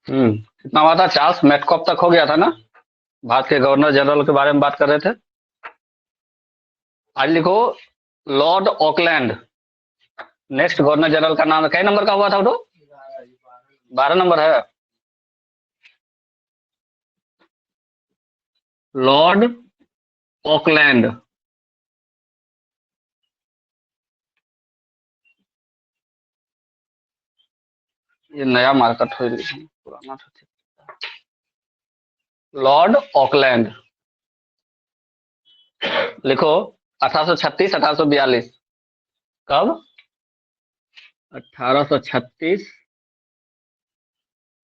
कितना हुआ था? चार्ल्स मेटकॉप तक हो गया था ना? भारत के गवर्नर जनरल के बारे में बात कर रहे थे। आज लिखो Lord Auckland. Next governor general का नाम कई नंबर का हुआ था वो? 12 नंबर है। Lord Auckland. ये नया मार्केट हो, पुराना था। लॉर्ड ऑकलैंड लिखो। 1836 1842। कब? 1836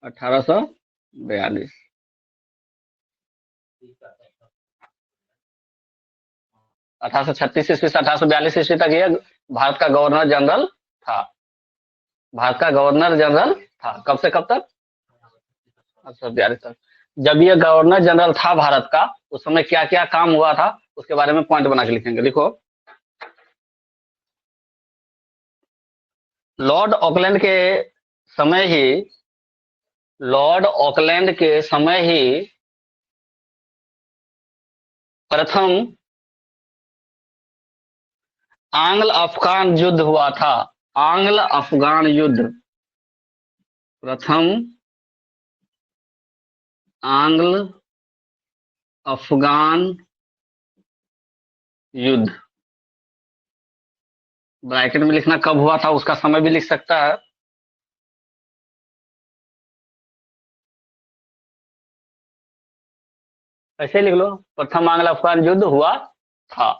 1842। 1836 ईस्वी से 1842 ईस्वी तक ये भारत का गवर्नर जनरल था। भारत का गवर्नर जनरल था कब से कब तक? 1842 तक। जब ये गवर्नर जनरल था भारत का, उस समय क्या क्या काम हुआ था उसके बारे में पॉइंट बना के लिखेंगे। लिखो लॉर्ड ऑकलैंड के समय ही लॉर्ड ऑकलैंड के समय ही प्रथम आंग्ल अफगान युद्ध हुआ था। आंग्ल अफगान युद्ध। प्रथम आंग्ल अफगान युद्ध। ब्रैकेट में लिखना कब हुआ था, उसका समय भी लिख सकता है। ऐसे लिख लो, प्रथम आंग्ल अफगान युद्ध हुआ था।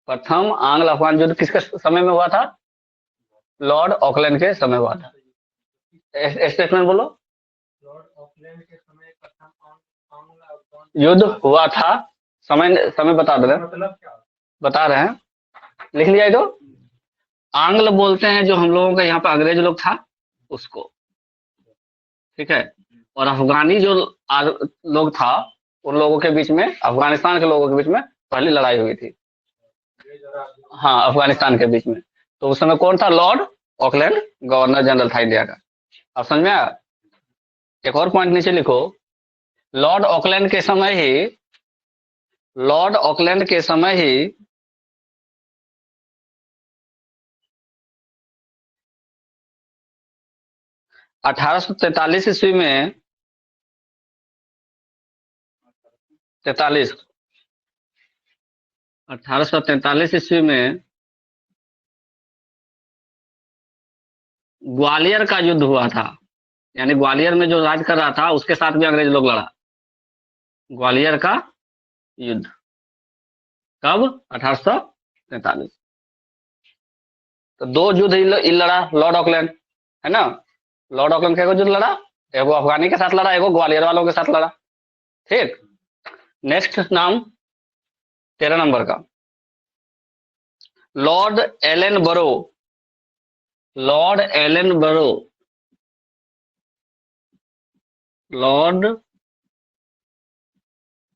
प्रथम आंग्ल अफगान युद्ध किसके समय में हुआ था? लॉर्ड ऑकलैंड के समय हुआ था। स्टेटमेंट बोलो। युद्ध हुआ था। समय समय बता दे रहे हैं। बता रहे हैं। लिख लिया तो। आंग्ल बोलते हैं जो हम लोगों का यहाँ पे अंग्रेज लोग था उसको। ठीक है। और अफगानी जो लोग था, उन लोगों के बीच में, अफगानिस्तान के लोगों के बीच में पहली लड़ाई हुई थी। हाँ, अफगानिस्तान के बीच में। तो उस समय कौन था? लॉर्ड ऑकलैंड गवर्नर जनरल था इंडिया का। अब समझ में आया? एक और पॉइंट नीचे लिखो। लॉर्ड ऑकलैंड के समय ही लॉर्ड ऑकलैंड के समय ही 1843 ईस्वी में 43 1843 ईस्वी में ग्वालियर का युद्ध हुआ था। यानी ग्वालियर में जो राज कर रहा था उसके साथ भी अंग्रेज लोग लड़ा। ग्वालियर का युद्ध कब? 1843। तो दो युद्ध लड़ा लॉर्ड ऑकलैंड, है ना? लॉर्ड ऑकलैंड का युद्ध लड़ा, एगो अफगानी के साथ लड़ा, एगो ग्वालियर वालों के साथ लड़ा। ठीक। नेक्स्ट नाम 13 नंबर का, लॉर्ड एलन बरो। लॉर्ड एलन बरो। लॉर्ड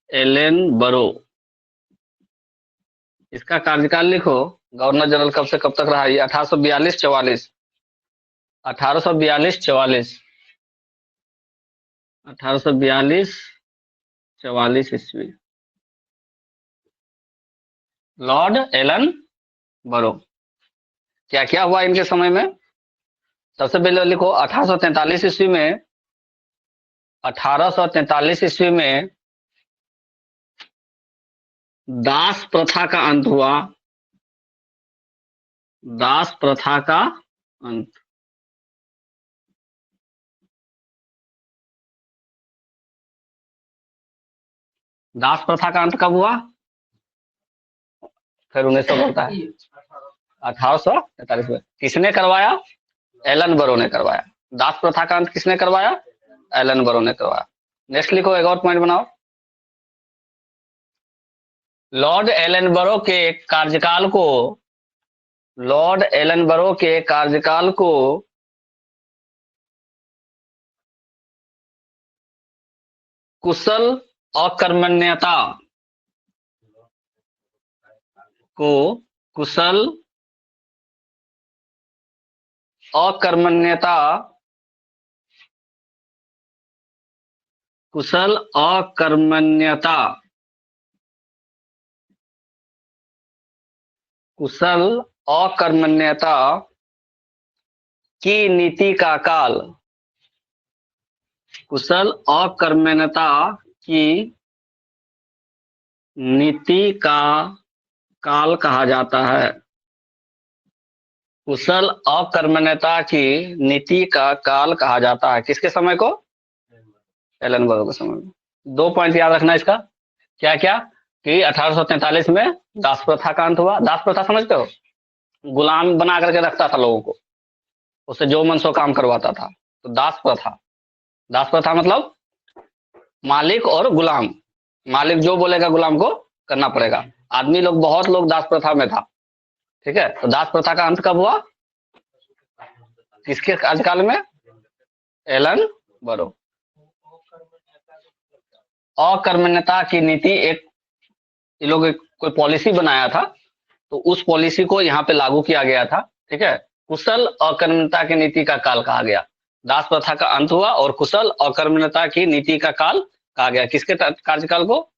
एलन बरो। इसका कार्यकाल लिखो। गवर्नर जनरल कब से कब तक रहा? ये 1842-44। 1842-44। 1842-44 ईस्वी। लॉर्ड एलन बरो। क्या क्या हुआ इनके समय में? सबसे पहले लिखो 1843 ईस्वी में 1843 ईस्वी में दास प्रथा का अंत हुआ। दास प्रथा का अंत। दास प्रथा का अंत कब हुआ? फिर 1900 बोलता है। 1843 में किसने करवाया? एलन बरो ने करवाया। दास प्रथा का अंत किसने करवाया? एलन बरो ने करवाया। नेक्स्ट लिखो, एक और पॉइंट बनाओ। लॉर्ड एलन बरो के कार्यकाल को लॉर्ड एलन बरो के कार्यकाल को कुशल अकर्मण्यता को कुशल अकर्मण्यता कुशल अकर्मण्यता, कुशल अकर्मण्यता की नीति का काल, कुशल अकर्मण्यता की नीति का काल कहा जाता है। कुशल अकर्मण्यता की नीति का काल कहा जाता है। किसके समय को? एलनबर्ग के समय में। 2 पॉइंट याद रखना इसका। क्या क्या? कि 1843 में दास प्रथा का अंत हुआ। दास प्रथा समझते हो? गुलाम बना करके रखता था लोगों को, उससे जो मन सो काम करवाता था, तो दास प्रथा। दास प्रथा मतलब मालिक और गुलाम, मालिक जो बोलेगा गुलाम को करना पड़ेगा। आदमी लोग, बहुत लोग दास प्रथा में था। ठीक है, तो दास प्रथा का अंत कब हुआ? किसके कार्यकाल में? एलन बरो। अकर्मण्यता की नीति एक, ये लोग कोई पॉलिसी बनाया था, तो उस पॉलिसी को यहाँ पे लागू किया गया था। ठीक है, कुशल अकर्मण्यता की नीति का काल कहा गया। दास प्रथा का अंत हुआ और कुशल अकर्मण्यता की नीति का काल कहा गया। किसके कार्यकाल को?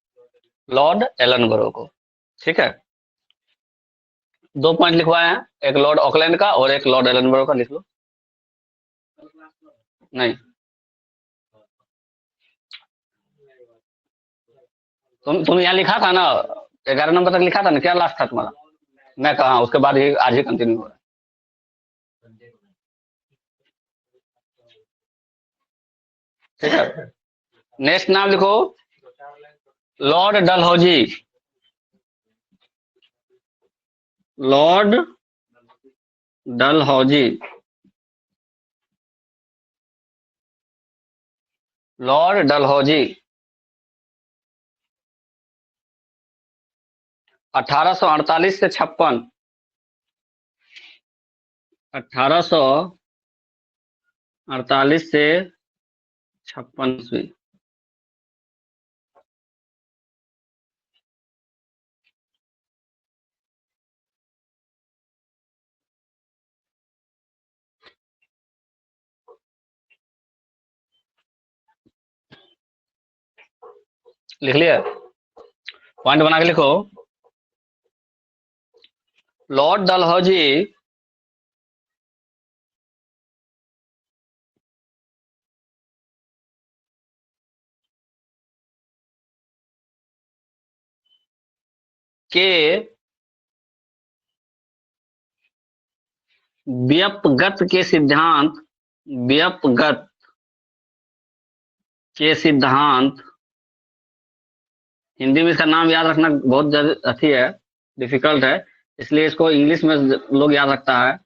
लॉर्ड एलनबरो को। ठीक है, 2 पॉइंट लिखवाए हैं, एक लॉर्ड ऑकलैंड का और एक लॉर्ड एलनबरो का। लिख लो। नहीं, तुम यहाँ लिखा था ना, 11 नंबर तक लिखा था ना, क्या लास्ट था तुम्हारा? मैं कहा उसके बाद ही आज ही कंटिन्यू हो रहा है। ठीक है, नेक्स्ट नाम लिखो, Lord Dalhousie. Lord Dalhousie, Lord Dalhousie 1848 से 56, 1848 से 56 ईस्वी। लिख लिया? पॉइंट बना के लिखो, लॉर्ड डलहौजी के व्युपगत के सिद्धांत, व्युपगत के सिद्धांत, हिंदी में इसका नाम याद रखना बहुत अच्छी है, डिफिकल्ट है, इसलिए इसको इंग्लिश में लोग याद रखता है।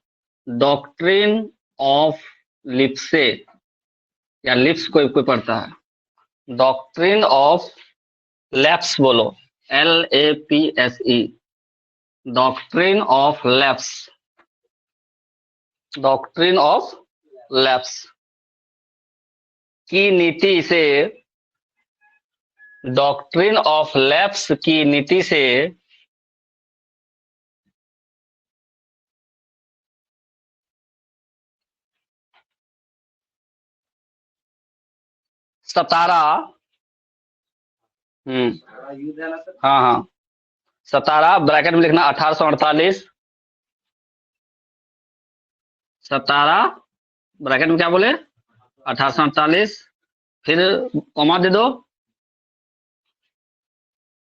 डॉक्ट्रिन ऑफ लिप्से, या लिप्स कोई कोई पढ़ता है, डॉक्ट्रिन ऑफ लैप्स बोलो, LAPSE, doctrine of lapse, doctrine of lapse की नीति से, डॉक्ट्रिन ऑफ लैप्स की नीति से सतारा, हाँ हाँ, सतारा ब्रैकेट में लिखना 1848, सतारा ब्रैकेट में क्या बोले? 1848, फिर कॉमा दे दो,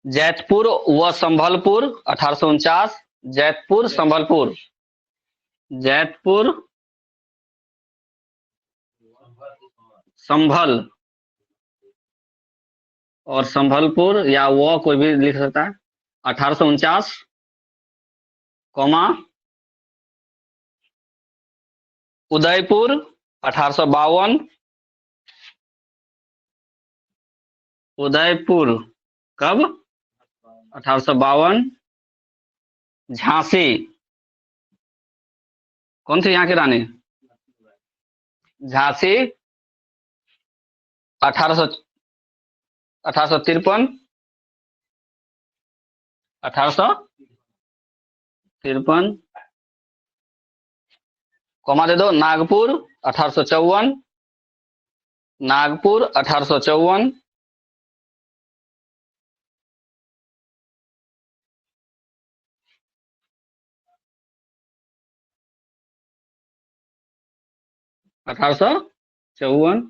जैतपुर व संभलपुर 1849, जैतपुर संभलपुर, जैतपुर संभल और संभलपुर, या वो कोई भी लिख सकता है, 1849, कॉमा उदयपुर 1852, उदयपुर कब? 1852, झांसी, कौन थी यहाँ की रानी? झांसी 1853, 1853, कॉमा दे दो, नागपुर 1854, नागपुर 1854, 1854।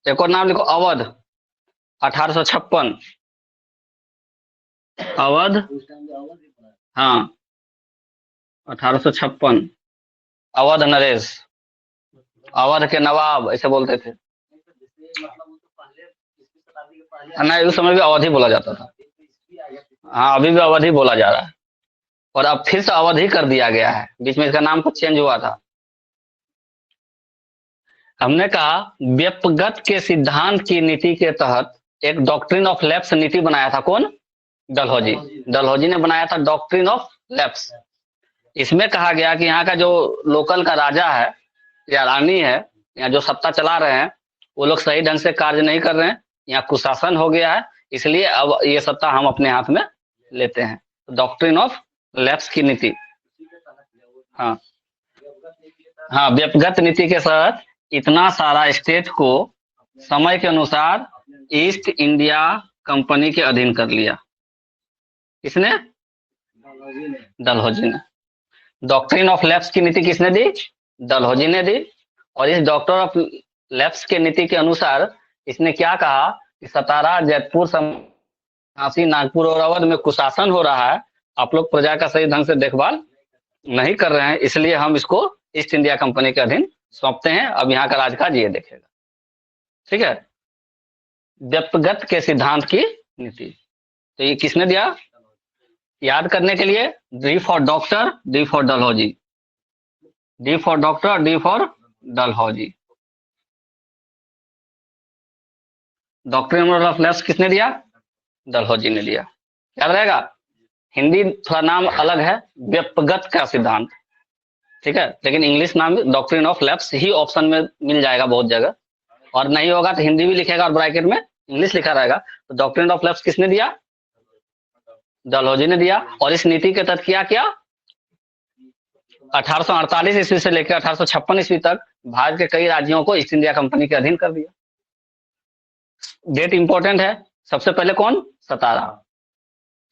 एक और नाम लिखो, अवध, 1856। अवध, हाँ, 1856। अवध नरेश, अवध के नवाब ऐसे बोलते थे। नहीं, उस समय भी अवध ही बोला जाता था। हाँ, अभी भी अवध ही बोला जा रहा है, और अब फिर से अवध ही कर दिया गया है, बीच में इसका नाम कुछ चेंज हुआ था। हमने कहा व्यक्तिगत के सिद्धांत की नीति के तहत एक डॉक्ट्रिन ऑफ लैप्स नीति बनाया था। कौन? डलहौजी। डलहौजी ने बनाया था डॉक्ट्रिन ऑफ लैप्स। इसमें कहा गया कि यहाँ का जो लोकल का राजा है या रानी है, या जो सत्ता चला रहे हैं, वो लोग सही ढंग से कार्य नहीं कर रहे हैं, यहाँ कुशासन हो गया है, इसलिए अब ये सत्ता हम अपने हाथ में लेते हैं। डॉक्ट्रिन ऑफ लैप्स की नीति। हाँ हाँ, व्यक्तिगत नीति के तहत इतना सारा स्टेट को समय के अनुसार ईस्ट इंडिया कंपनी के अधीन कर लिया। किसने? डलहौजी ने। डॉक्ट्रिन ऑफ लैप्स की नीति किसने दी? डलहौजी ने दी। और इस डॉक्टर ऑफ लैप्स के नीति के अनुसार इसने क्या कहा कि सतारा, जयपुर, झांसी, नागपुर और अवध में कुशासन हो रहा है, आप लोग प्रजा का सही ढंग से देखभाल नहीं कर रहे हैं, इसलिए हम इसको ईस्ट इंडिया कंपनी के अधीन सौंपते हैं, अब यहाँ का राजकाज ये देखेगा। ठीक है, व्यक्तिगत के सिद्धांत की नीति। तो ये किसने दिया? याद करने के लिए, D for doctor, D for Dalhousie, D for doctor, D for Dalhousie. Doctrine of lapse किसने दिया? डलहौजी ने दिया। याद रहेगा। हिंदी थोड़ा नाम अलग है, व्यक्तिगत का सिद्धांत, ठीक है, लेकिन इंग्लिश नाम doctrine of lapse he option में मिल जाएगा बहुत जगह, और नहीं होगा तो हिंदी भी लिखेगा और ब्रैकेट में इंग्लिश लिखा रहेगा। तो डॉक्ट्रिन ऑफ लैप्स किसने दिया? डलहौजी ने दिया। और इस नीति के तहत क्या किया? 1848 ईस्वी से लेकर 1856 ईस्वी तक भारत के कई राज्यों को ईस्ट इंडिया कंपनी के अधीन कर दिया। डेट इंपॉर्टेंट है। सबसे पहले कौन? सतारा,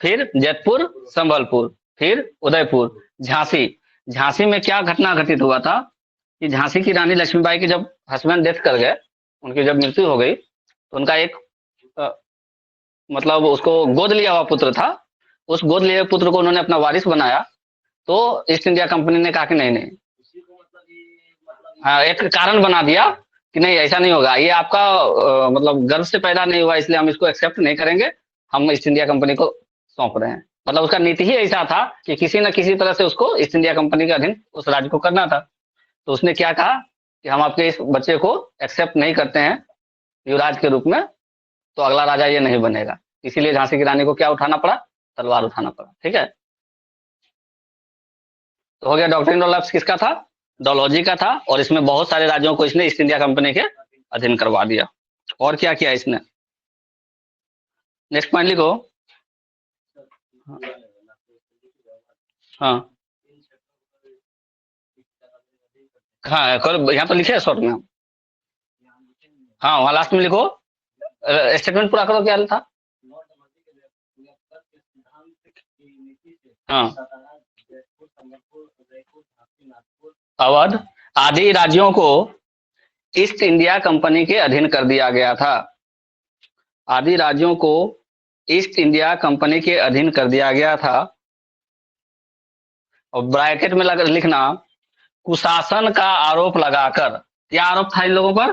फिर जयपुर, संबलपुर, फिर उदयपुर, झांसी। झांसी में क्या घटना घटित हुआ था कि झांसी की रानी लक्ष्मीबाई की जब हस्बैंड डेथ कर गए, उनकी जब मृत्यु हो गई, तो उनका एक मतलब उसको गोद लिया हुआ पुत्र था, उस गोद लिए पुत्र को उन्होंने अपना वारिस बनाया। तो ईस्ट इंडिया कंपनी ने कहा कि नहीं नहीं, हाँ, एक कारण बना दिया कि नहीं ऐसा नहीं होगा, ये आपका मतलब गर्भ से पैदा नहीं हुआ, इसलिए हम इसको एक्सेप्ट नहीं करेंगे, हम ईस्ट इंडिया कंपनी को सौंप रहे हैं। मतलब उसका नीति ही ऐसा था कि किसी न किसी तरह से उसको ईस्ट इंडिया कंपनी के अधीन उस राज्य को करना था। तो उसने क्या कहा कि हम आपके इस बच्चे को एक्सेप्ट नहीं करते हैं युवराज के रूप में, तो अगला राजा ये नहीं बनेगा। इसीलिए झांसी की रानी को क्या उठाना पड़ा? तलवार उठाना पड़ा। ठीक है, तो हो गया डॉक्ट्रिन ऑफ लैप्स किसका था? डलहौजी का था। और इसमें बहुत सारे राज्यों को इसने ईस्ट इंडिया कंपनी के अधीन करवा दिया। और क्या किया इसने? नेक्स्ट पॉइंट लिखो। हाँ हाँ, यहाँ पर लिखे है शॉर्ट में। हाँ, वहाँ लास्ट में लिखो, स्टेटमेंट पूरा करो, क्या था? हाँ, अवध आदि राज्यों को ईस्ट इंडिया कंपनी के अधीन कर दिया गया था। आदि राज्यों को ईस्ट इंडिया कंपनी के अधीन कर दिया गया था। और ब्रैकेट में लिखना, कुशासन का आरोप लगाकर। क्या आरोप था इन लोगों पर?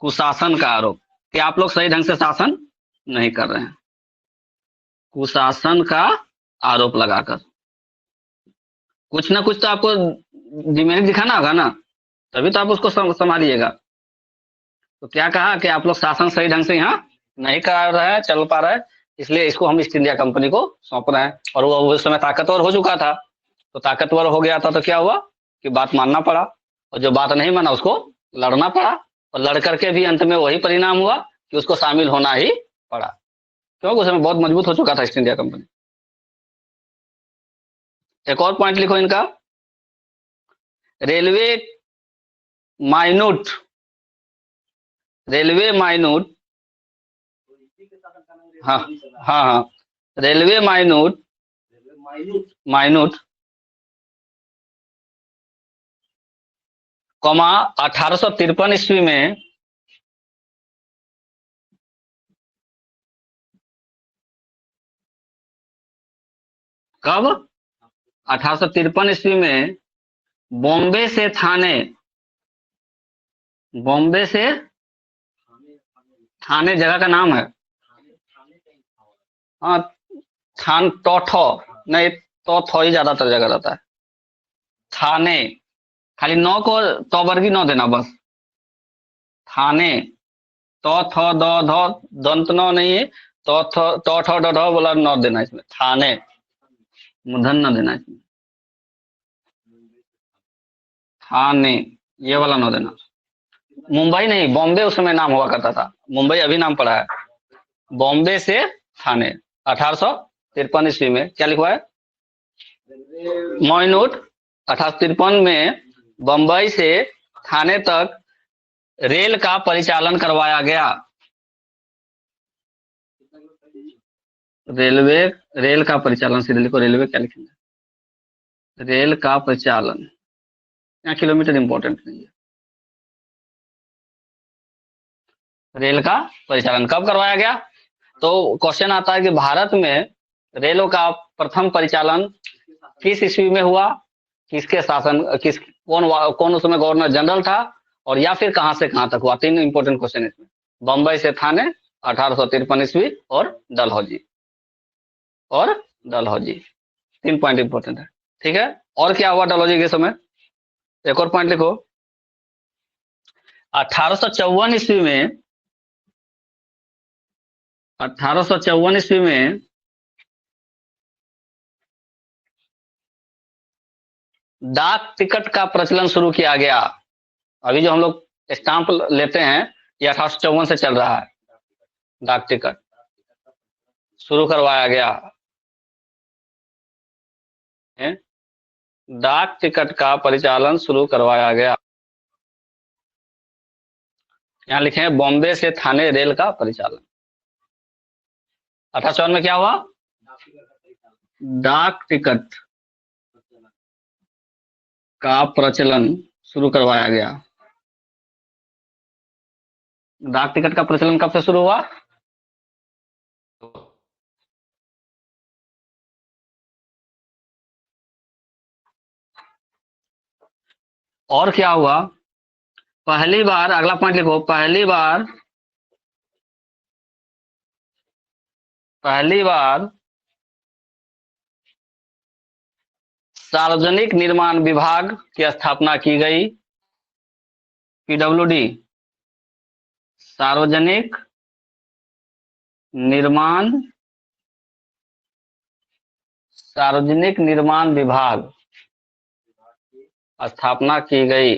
कुशासन का आरोप, कि आप लोग सही ढंग से शासन नहीं कर रहे हैं। कुशासन का आरोप लगाकर कुछ ना कुछ तो आपको डिमेरिट दिखाना होगा ना, तभी तो आप उसको संभालिएगा। तो क्या कहा कि आप लोग शासन सही ढंग से यहाँ नहीं कर रहे हैं, चल पा रहे हैं, इसलिए इसको हम ईस्ट इंडिया कंपनी को सौंप रहे हैं। और वो उस समय ताकतवर हो चुका था, तो ताकतवर हो गया था तो क्या हुआ कि बात मानना पड़ा, और जो बात नहीं माना उसको लड़ना पड़ा, और लड़ करके भी अंत में वही परिणाम हुआ कि उसको शामिल होना ही पड़ा, क्योंकि उस समय बहुत मजबूत हो चुका था ईस्ट इंडिया कंपनी। एक और पॉइंट लिखो इनका, रेलवे माइन्यूट, रेलवे माइन्यूट, हाँ हाँ हाँ, रेलवे माइन्यूट, माइन्यूट कॉमा 1853 ईस्वी में कब 1853 ईस्वी में बॉम्बे से थाने, बॉम्बे से थाने जगह का नाम है। हाँ, थान टोठो नहीं, तो ही ज्यादातर जगह रहता है। थाने, खाली नौ को तो वर्गी नौ देना बस। थाने, तो थो दो धो, दंत नौ नहीं है, तो ठो डो ढो बोला नौ देना इसमें। थाने, मूर्धन न देना इसमें। थाने, ये वाला नौ देना। मुंबई नहीं, बॉम्बे उस समय नाम हुआ करता था, मुंबई अभी नाम पड़ा है। बॉम्बे से थाने 1853 ईस्वी में क्या लिखा है? मोइनूट 1853 में बंबई से थाने तक रेल का परिचालन करवाया गया। रेलवे, रेल का परिचालन, सीधे लिखो रेलवे, क्या लिखेंगे? रेल का परिचालन, यहाँ किलोमीटर इंपॉर्टेंट नहीं है। रेल का परिचालन कब करवाया गया? तो क्वेश्चन आता है कि भारत में रेलों का प्रथम परिचालन किस ईस्वी में हुआ, किसके शासन, किस कौन उसमें गवर्नर जनरल था, और या फिर कहां से कहां तक हुआ। तीन इंपॉर्टेंट क्वेश्चन इसमें। बंबई से थाने 1853 ईस्वी और डलहौजी, और डलहौजी, 3 पॉइंट इंपॉर्टेंट है। ठीक है, और क्या हुआ डलहौजी के समय? एक और पॉइंट लिखो। 1854 ईस्वी में, 1854 ईस्वी में डाक टिकट का प्रचलन शुरू किया गया। अभी जो हम लोग स्टाम्प लेते हैं ये 1854 से चल रहा है। डाक टिकट शुरू करवाया गया है, डाक टिकट का परिचालन शुरू करवाया गया। यहाँ लिखे हैं बॉम्बे से थाने रेल का परिचालन। 1854 में क्या हुआ? डाक टिकट का प्रचलन शुरू करवाया गया। डाक टिकट का प्रचलन कब से शुरू हुआ? और क्या हुआ? पहली बार, अगला पॉइंट लिखो, पहली बार सार्वजनिक निर्माण विभाग की स्थापना की गई। पीडब्ल्यूडी, सार्वजनिक निर्माण, सार्वजनिक निर्माण विभाग स्थापना की गई।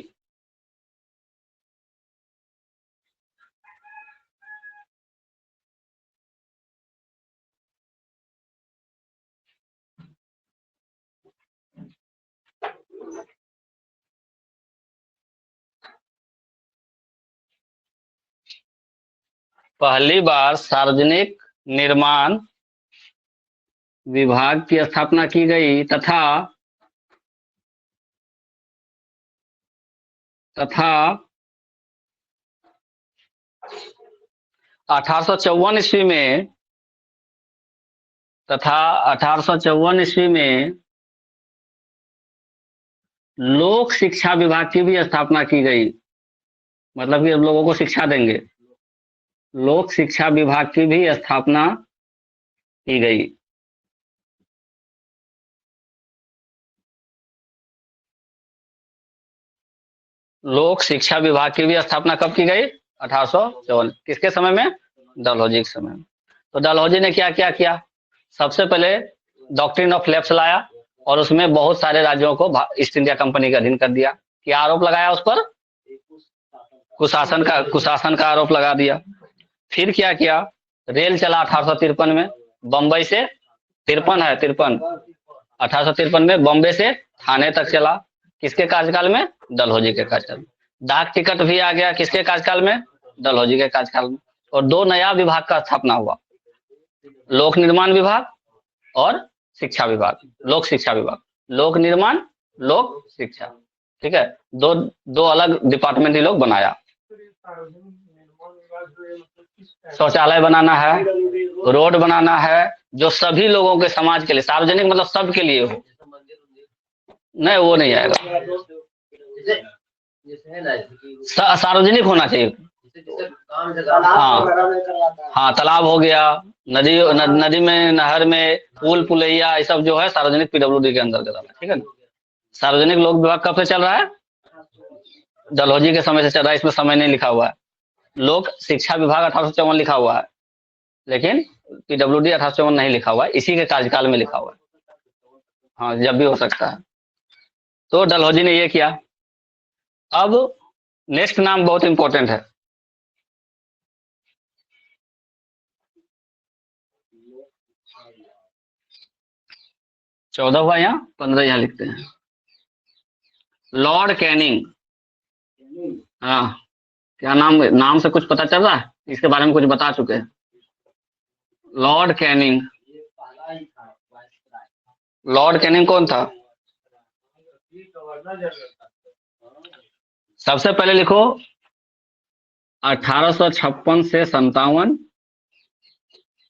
पहली बार सार्वजनिक निर्माण विभाग की स्थापना की गई तथा 1854 ईस्वी में, तथा 1854 ईस्वी में लोक शिक्षा विभाग की भी स्थापना की गई। मतलब कि लोगों को शिक्षा देंगे। लोक शिक्षा विभाग की भी स्थापना की गई। लोक शिक्षा विभाग की भी स्थापना कब की गई? 1854। किसके समय में? डलहौजी के समय में। तो डलहौजी ने क्या क्या किया? सबसे पहले डॉक्ट्रिन ऑफ लेफ्ट लाया और उसमें बहुत सारे राज्यों को ईस्ट इंडिया कंपनी के अधीन कर दिया। क्या आरोप लगाया उस पर? कुशासन का आरोप लगा दिया। फिर क्या किया? रेल चला 1853 में, बंबई से 1853 में बॉम्बे से थाने तक चला। किसके कार्यकाल में? डलहौजी के कार्यकाल में। डाक टिकट भी आ गया। किसके कार्यकाल में? डलहौजी के कार्यकाल में। और दो नया विभाग का स्थापना हुआ, लोक निर्माण विभाग और शिक्षा विभाग। लोक शिक्षा विभाग, लोक निर्माण, लोक शिक्षा। ठीक है, दो दो अलग डिपार्टमेंट ये लोग बनाया। शौचालय बनाना है, रोड बनाना है, जो सभी लोगों के समाज के लिए, सार्वजनिक मतलब सबके लिए हो। नहीं, वो नहीं आएगा, सार्वजनिक होना चाहिए। हाँ हाँ, तालाब हो गया, नदी में, नहर में, पुल पुलैया, ये सब जो है सार्वजनिक पीडब्ल्यूडी के अंदर आता है। ठीक है ना। सार्वजनिक लोक विभाग कब से चल रहा है? डलहौजी के समय से चल रहा है। इसमें समय नहीं लिखा हुआ है। लोक शिक्षा विभाग 1854 लिखा हुआ है, लेकिन पीडब्ल्यूडी 1854 नहीं लिखा हुआ है, इसी के कार्यकाल में लिखा हुआ है। हाँ, जब भी हो सकता है। तो डलहौजी ने ये किया। अब नेक्स्ट नाम बहुत इंपॉर्टेंट है। 14 हुआ यहाँ, 15 यहाँ लिखते हैं। Lord Canning. हाँ, क्या नाम से कुछ पता चल रहा है? इसके बारे में कुछ बता चुके हैं। Lord Canning. लॉर्ड कैनिंग कौन था? सबसे पहले लिखो 1856 से 57,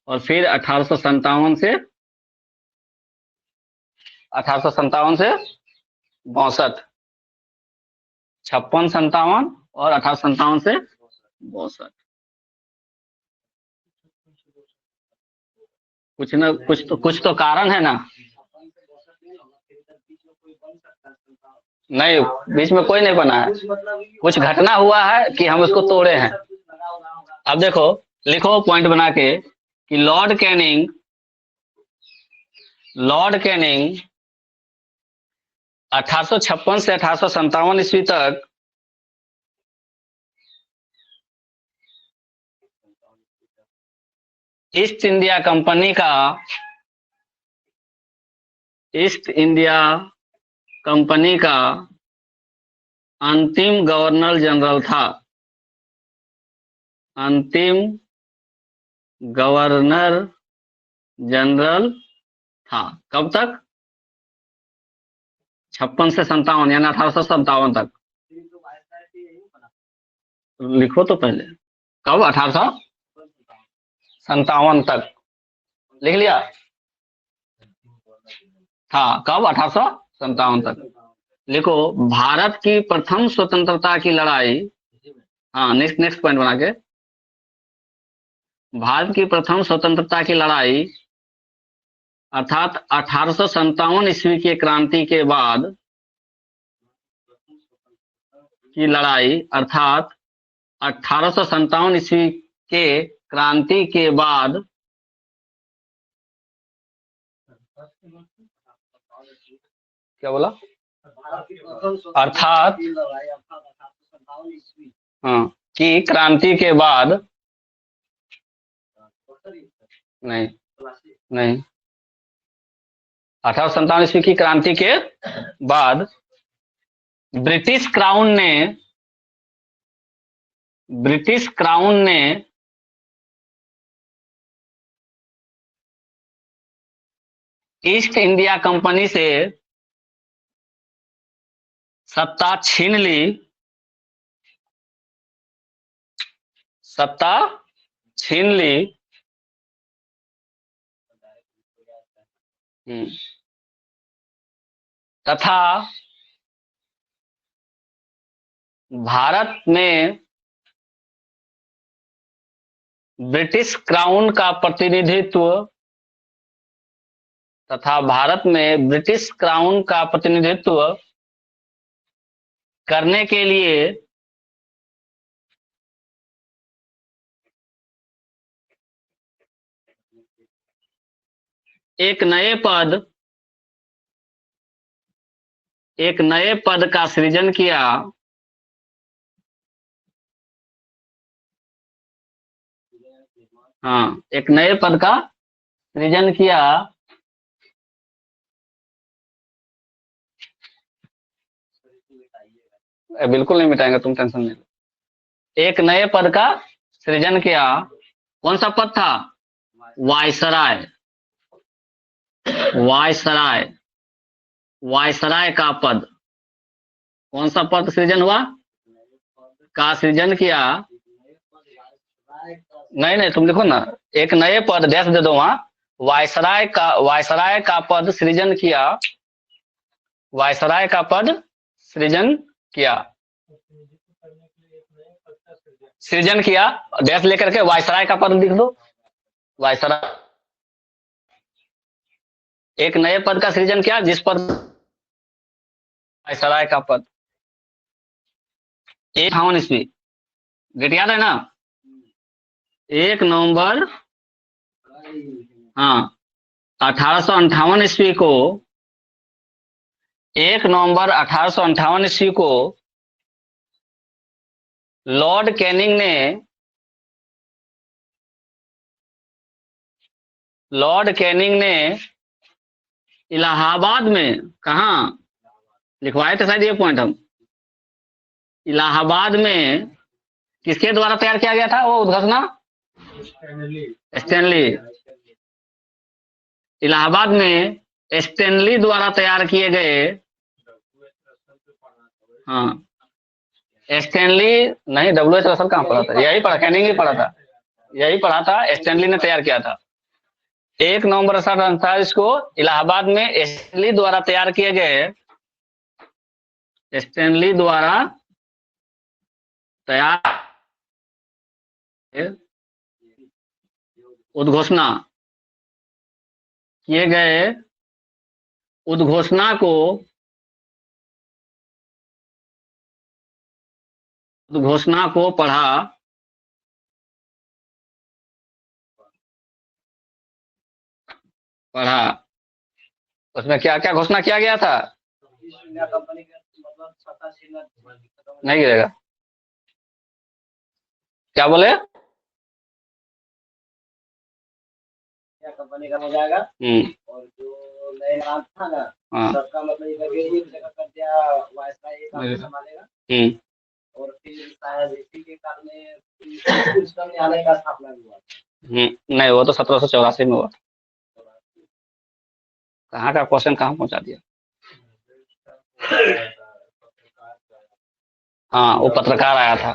और फिर 1857 से 62, 56, 57 और 1857 से 62। कुछ तो कारण है ना। नहीं, बीच में कोई नहीं बना है, कुछ घटना हुआ है कि हम उसको तोड़े हैं। अब देखो, लिखो पॉइंट बना के कि लॉर्ड कैनिंग 1856 से 1857 ईस्वी तक ईस्ट इंडिया कंपनी का अंतिम गवर्नर जनरल था। अंतिम गवर्नर जनरल था। कब तक? 56 से 57, यानी 1857 तक। लिखो तो पहले, कब? 1857 तक लिख लिया था। कब? 1857 तक। लिखो, भारत की प्रथम स्वतंत्रता की लड़ाई। हाँ, नेक्स्ट पॉइंट बना के, भारत की प्रथम स्वतंत्रता की लड़ाई अर्थात 1857 ईस्वी के क्रांति के बाद की लड़ाई, अर्थात 1857 ईस्वी के क्रांति के बाद क्या बोला? अर्थात हाँ, की क्रांति के बाद, नहीं नहीं, 1857 ईस्वी की क्रांति के बाद ब्रिटिश क्राउन ने ईस्ट इंडिया कंपनी से सत्ता छीन ली। तथा भारत में ब्रिटिश क्राउन का प्रतिनिधित्व करने के लिए एक नए पद का सृजन किया। हाँ, एक नए पद का सृजन किया, बिल्कुल नहीं मिटाएंगे, तुम टेंशन नहीं। एक नए पद का सृजन किया। कौन सा पद था? वायसराय का पद। कौन सा पद सृजन हुआ? का सृजन किया। नहीं नहीं, तुम लिखो ना, एक नए पद डैश दे दो वहां, वायसराय का पद सृजन किया, वायसराय का पद सृजन किया, सृजन किया, डैश लेकर के वायसराय का पद लिख दो। वायसराय एक नए पद का सृजन किया, जिस पद वायसराय का पद 58 ईस्वी, डेट याद है ना? 1 नवंबर, हाँ, 1858 ईस्वी को, 1 नवंबर 1858 ईस्वी को लॉर्ड कैनिंग ने इलाहाबाद में, कहा लिखवाए थे शायद ये पॉइंट हम, इलाहाबाद में किसके द्वारा तैयार किया गया था वो उद्घोषणा? स्टैनली। इलाहाबाद में स्टैनली द्वारा तैयार किए गए, हाँ, स्टैनली नहीं, डब्ल्यू एच रसल कहाँ पढ़ा था? यही पढ़ा, कैनिंग ही पढ़ा था, यही पढ़ा था, स्टैनली ने तैयार किया था। 1 नवंबर 1858 को इलाहाबाद में स्टैनली द्वारा तैयार किए गए, स्टैनली द्वारा तैयार उद्घोषणा किए गए उद्घोषणा को पढ़ा। उसमें क्या क्या घोषणा किया गया था? नहीं गिरेगा, क्या बोले? कंपनी का हो जाएगा, और जो नए नाम था ना, सबका मतलब कर दिया, वायसराय संभालेगा, और फिर शायद इसी के कारण उच्चतम न्यायालय का स्थापना हुआ। नहीं, वो तो 1784 में हुआ। कहाँ का क्वेश्चन कहाँ पहुंचा दिया? हाँ, वो पत्रकार आया था,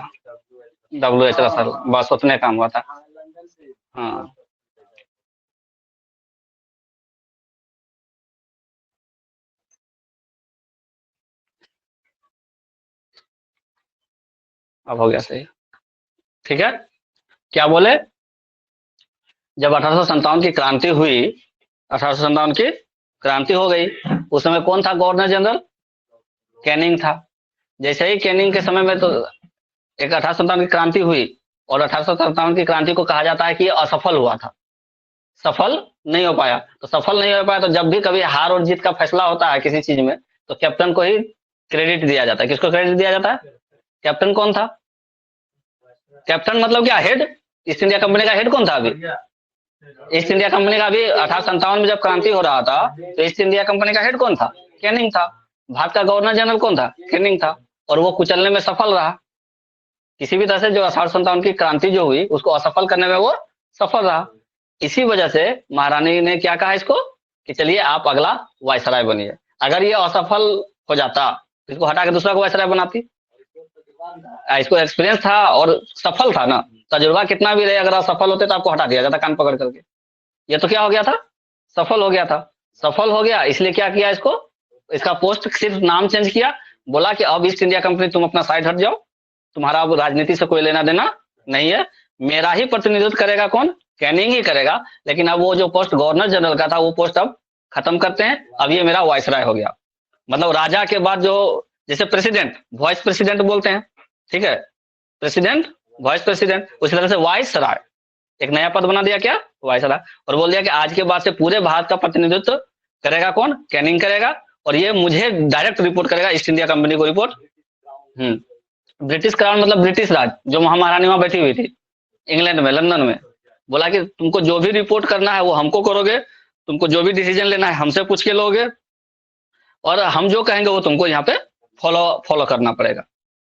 डब्ल्यू एच रसल, बस उतने काम हुआ था। हाँ, अब हो गया सही, ठीक है। क्या बोले? जब 1857 की क्रांति हुई, 1857 की क्रांति हो गई, उस समय कौन था गवर्नर जनरल? कैनिंग था। जैसे ही कैनिंग के समय में तो एक 1857 की क्रांति हुई, और 1857 की क्रांति को कहा जाता है कि असफल हुआ था, सफल नहीं हो पाया। तो सफल नहीं हो पाया, तो जब भी कभी हार और जीत का फैसला होता है किसी चीज में, तो कैप्टन को ही क्रेडिट दिया जाता है। किसको क्रेडिट दिया जाता है? कैप्टन कौन था? कैप्टन मतलब क्या? हेड। ईस्ट इंडिया कंपनी का हेड कौन था? अभी ईस्ट इंडिया कंपनी का, अभी 1857 में जब क्रांति हो रहा था, तो ईस्ट इंडिया कंपनी का हेड कौन था? कैनिंग था। भारत का गवर्नर जनरल कौन था? कैनिंग था। और वो कुचलने में सफल रहा। किसी भी तरह से जो 1857 की क्रांति जो हुई, उसको असफल करने में वो सफल रहा। इसी वजह से महारानी ने क्या कहा इसको, कि चलिए आप अगला वायसराय बनिए। अगर ये असफल हो जाता, इसको हटा के दूसरा को वायसराय बनाती। इसको एक्सपीरियंस था और सफल था ना, तजुर्बा कितना भी रहे, अगर आप सफल होते तो आपको हटा दिया जाता कान पकड़ करके। ये तो क्या हो गया था? सफल हो गया था। सफल हो गया, इसलिए क्या किया इसको, इसका पोस्ट सिर्फ नाम चेंज किया, बोला कि अब ईस्ट इंडिया कंपनी तुम अपना साइड हट जाओ, तुम्हारा अब राजनीति से कोई लेना देना नहीं है, मेरा ही प्रतिनिधित्व करेगा कौन? कैनिंग ही करेगा। लेकिन अब वो जो पोस्ट गवर्नर जनरल का था, वो पोस्ट अब खत्म करते हैं, अब ये मेरा वायसराय हो गया। मतलब राजा के बाद जो, जैसे प्रेसिडेंट, वाइस प्रेसिडेंट बोलते हैं, ठीक है, प्रेसिडेंट, वाइस प्रेसिडेंट, उसी तरह से वायसराय एक नया पद बना दिया, क्या? वायसराय। और बोल दिया कि आज के बाद से पूरे भारत का प्रतिनिधित्व करेगा कौन? कैनिंग करेगा, और ये मुझे डायरेक्ट रिपोर्ट करेगा, ईस्ट इंडिया कंपनी को रिपोर्ट। ब्रिटिश क्राउन मतलब ब्रिटिश राज, जो महारानी वहां बैठी हुई थी इंग्लैंड में, लंदन में, बोला कि तुमको जो भी रिपोर्ट करना है वो हमको करोगे, तुमको जो भी डिसीजन लेना है हमसे पूछ के लोगे, और हम जो कहेंगे वो तुमको यहाँ पे फॉलो करना पड़ेगा,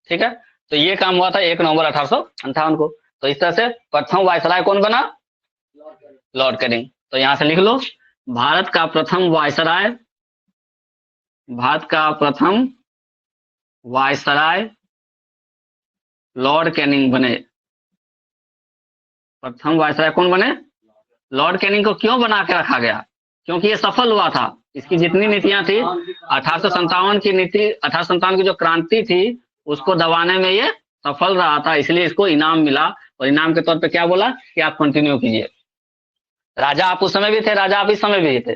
ठीक है। तो ये काम हुआ था 1 नवंबर 1858 को। तो इस तरह से प्रथम वायसराय कौन बना? Lord Canning. तो यहां से लिख लो, भारत का प्रथम वायसराय, भारत का प्रथम वायसराय लॉर्ड कैनिंग बने। प्रथम वायसराय कौन बने? लॉर्ड कैनिंग को क्यों बना के रखा गया? क्योंकि ये सफल हुआ था। इसकी जितनी नीतियां थी 1857 की नीति, 1857 की जो क्रांति थी उसको दबाने में ये सफल रहा था, इसलिए इसको इनाम मिला। और इनाम के तौर पे क्या बोला कि आप कंटिन्यू कीजिए। राजा आप उस समय भी थे, राजा आप इस समय भी थे,